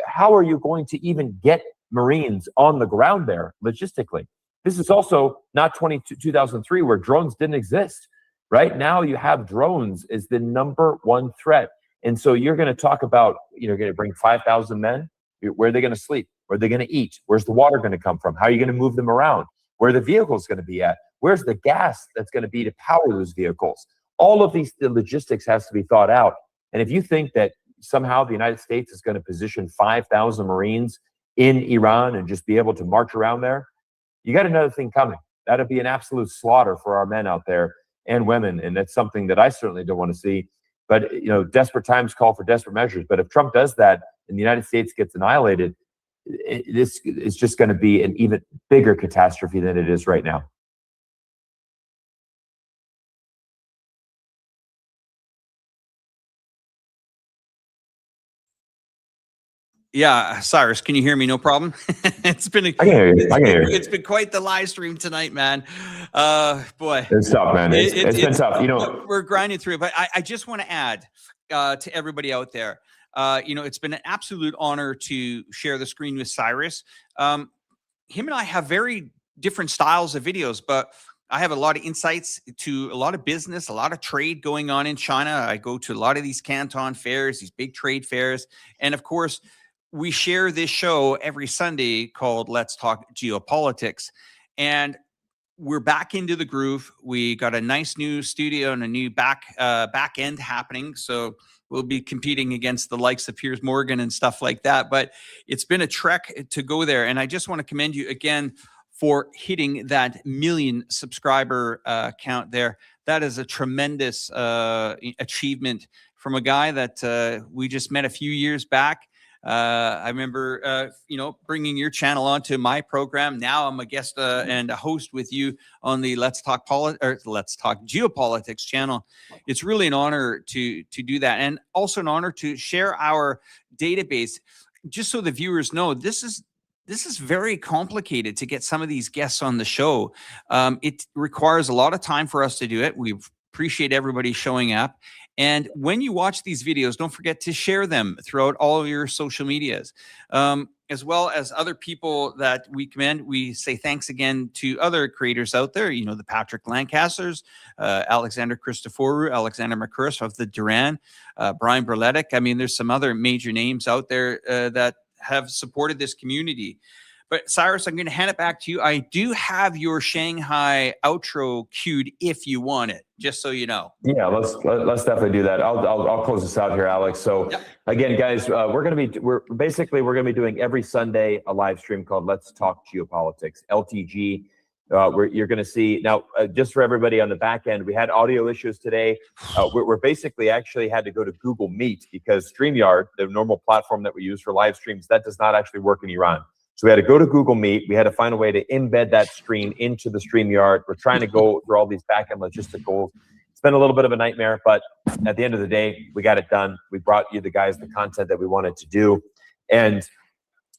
how are you going to even get Marines on the ground there logistically? This is also not 2003, where drones didn't exist. Right now, you have drones as the #1 threat. And so you're going to talk about, going to bring 5,000 men. Where are they going to sleep? Where are they going to eat? Where's the water going to come from? How are you going to move them around? Where are the vehicles going to be at? Where's the gas that's going to be to power those vehicles? All of the logistics has to be thought out. And if you think that somehow the United States is going to position 5,000 Marines in Iran and just be able to march around there, you got another thing coming. That'd be an absolute slaughter for our men out there and women. And that's something that I certainly don't want to see. But, desperate times call for desperate measures. But if Trump does that and the United States gets annihilated, this is just going to be an even bigger catastrophe than it is right now. Yeah, Cyrus, can you hear me? No problem. It's been I can hear you. It's been quite the live stream tonight, man. Boy, it's tough, man. It's been tough. We're grinding through it, but I just want to add to everybody out there. It's been an absolute honor to share the screen with Cyrus. Him and I have very different styles of videos, but I have a lot of insights to a lot of business, a lot of trade going on in China. I go to a lot of these Canton fairs, these big trade fairs, and of course, we share this show every Sunday called Let's Talk Geopolitics. And we're back into the groove. We got a nice new studio and a new back end happening. So we'll be competing against the likes of Piers Morgan and stuff like that. But it's been a trek to go there. And I just want to commend you again for hitting that 1 million subscriber count there. That is a tremendous achievement from a guy that we just met a few years back. I remember, bringing your channel onto my program. Now I'm a guest and a host with you on the Let's Talk Geopolitics channel. It's really an honor to do that, and also an honor to share our database. Just so the viewers know, this is very complicated to get some of these guests on the show. It requires a lot of time for us to do it. We appreciate everybody showing up. And when you watch these videos, don't forget to share them throughout all of your social medias, as well as other people that we commend. We say thanks again to other creators out there, the Patrick Lancasters, Alexander Christoforou, Alexander McCurse of the Duran, Brian Berletic. I mean, there's some other major names out there that have supported this community. But Cyrus, I'm going to hand it back to you. I do have your Shanghai outro queued if you want it, just so you know. Yeah, let's definitely do that. I'll close this out here, Alex. So again, guys, we're going to be doing every Sunday a live stream called Let's Talk Geopolitics, LTG. You're going to see now, just for everybody on the back end, we had audio issues today. We're basically actually had to go to Google Meet because StreamYard, the normal platform that we use for live streams, that does not actually work in Iran. So we had to go to Google Meet. We had to find a way to embed that stream into the StreamYard. We're trying to go through all these back-end logisticals. It's been a little bit of a nightmare, but at the end of the day, we got it done. We brought you the content that we wanted to do. And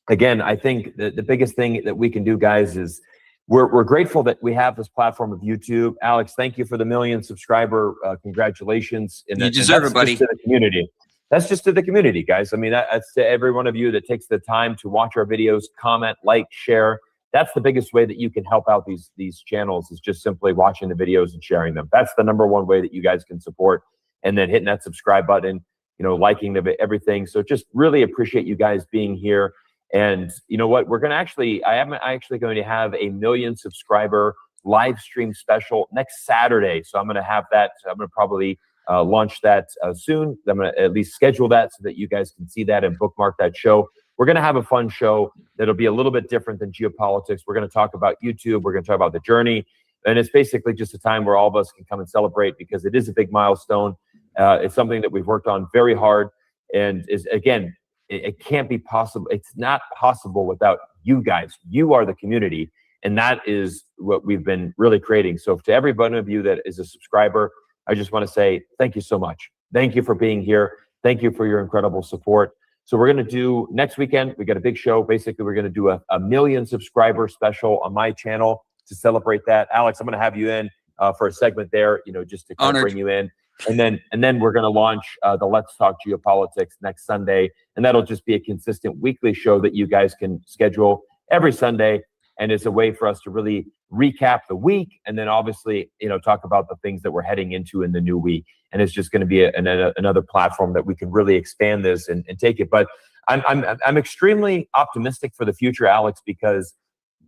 again, I think the biggest thing that we can do, guys, is we're grateful that we have this platform of YouTube. Alex, thank you for the 1 million subscriber. Congratulations. You deserve it, buddy. To the community. That's just to the community, guys. I mean, that's to every one of you that takes the time to watch our videos, comment, like, share. That's the biggest way that you can help out these channels, is just simply watching the videos and sharing them. That's the #1 way that you guys can support. And then hitting that subscribe button, liking everything. So just really appreciate you guys being here. And you know what? I am actually going to have a 1 million subscriber live stream special next Saturday. So I'm going to have that. I'm going to probably launch that soon. I'm going to at least schedule that so that you guys can see that and bookmark that show. We're going to have a fun show that'll be a little bit different than geopolitics. We're going to talk about YouTube. We're going to talk about the journey. And it's basically just a time where all of us can come and celebrate, because it is a big milestone. It's something that we've worked on very hard, and is, again, it can't be possible. It's not possible without you guys. You are the community, and that is what we've been really creating. So to every one of you that is a subscriber, I just want to say thank you so much. Thank you for being here. Thank you for your incredible support. So we're going to do next weekend, we got a big show. Basically, we're going to do a 1 million subscriber special on my channel to celebrate that. Alex, I'm going to have you in for a segment there, just to kind of bring you in. And then we're going to launch the Let's Talk Geopolitics next Sunday. And that'll just be a consistent weekly show that you guys can schedule every Sunday. And it's a way for us to really recap the week, and then obviously, talk about the things that we're heading into in the new week. And it's just going to be another platform that we can really expand this and take it. But I'm extremely optimistic for the future, Alex, because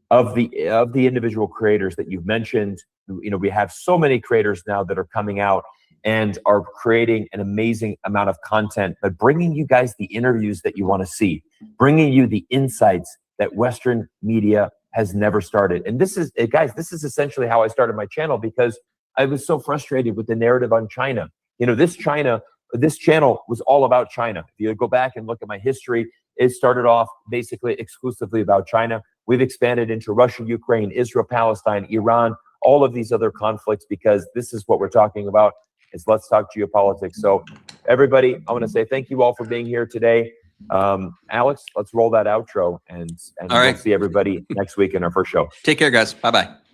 of the individual creators that you've mentioned. We have so many creators now that are coming out and are creating an amazing amount of content, but bringing you guys the interviews that you want to see, bringing you the insights that Western media has never started. And this is, guys, this is essentially how I started my channel, because I was so frustrated with the narrative on China. This channel was all about China. If you go back and look at my history, it started off basically exclusively about China. We've expanded into Russia, Ukraine, Israel, Palestine, Iran, all of these other conflicts, because this is what we're talking about. It's Let's Talk Geopolitics. So everybody, I want to say thank you all for being here today. Alex, let's roll that outro, and we'll see everybody next week in our first show. Take care, guys. Bye-bye.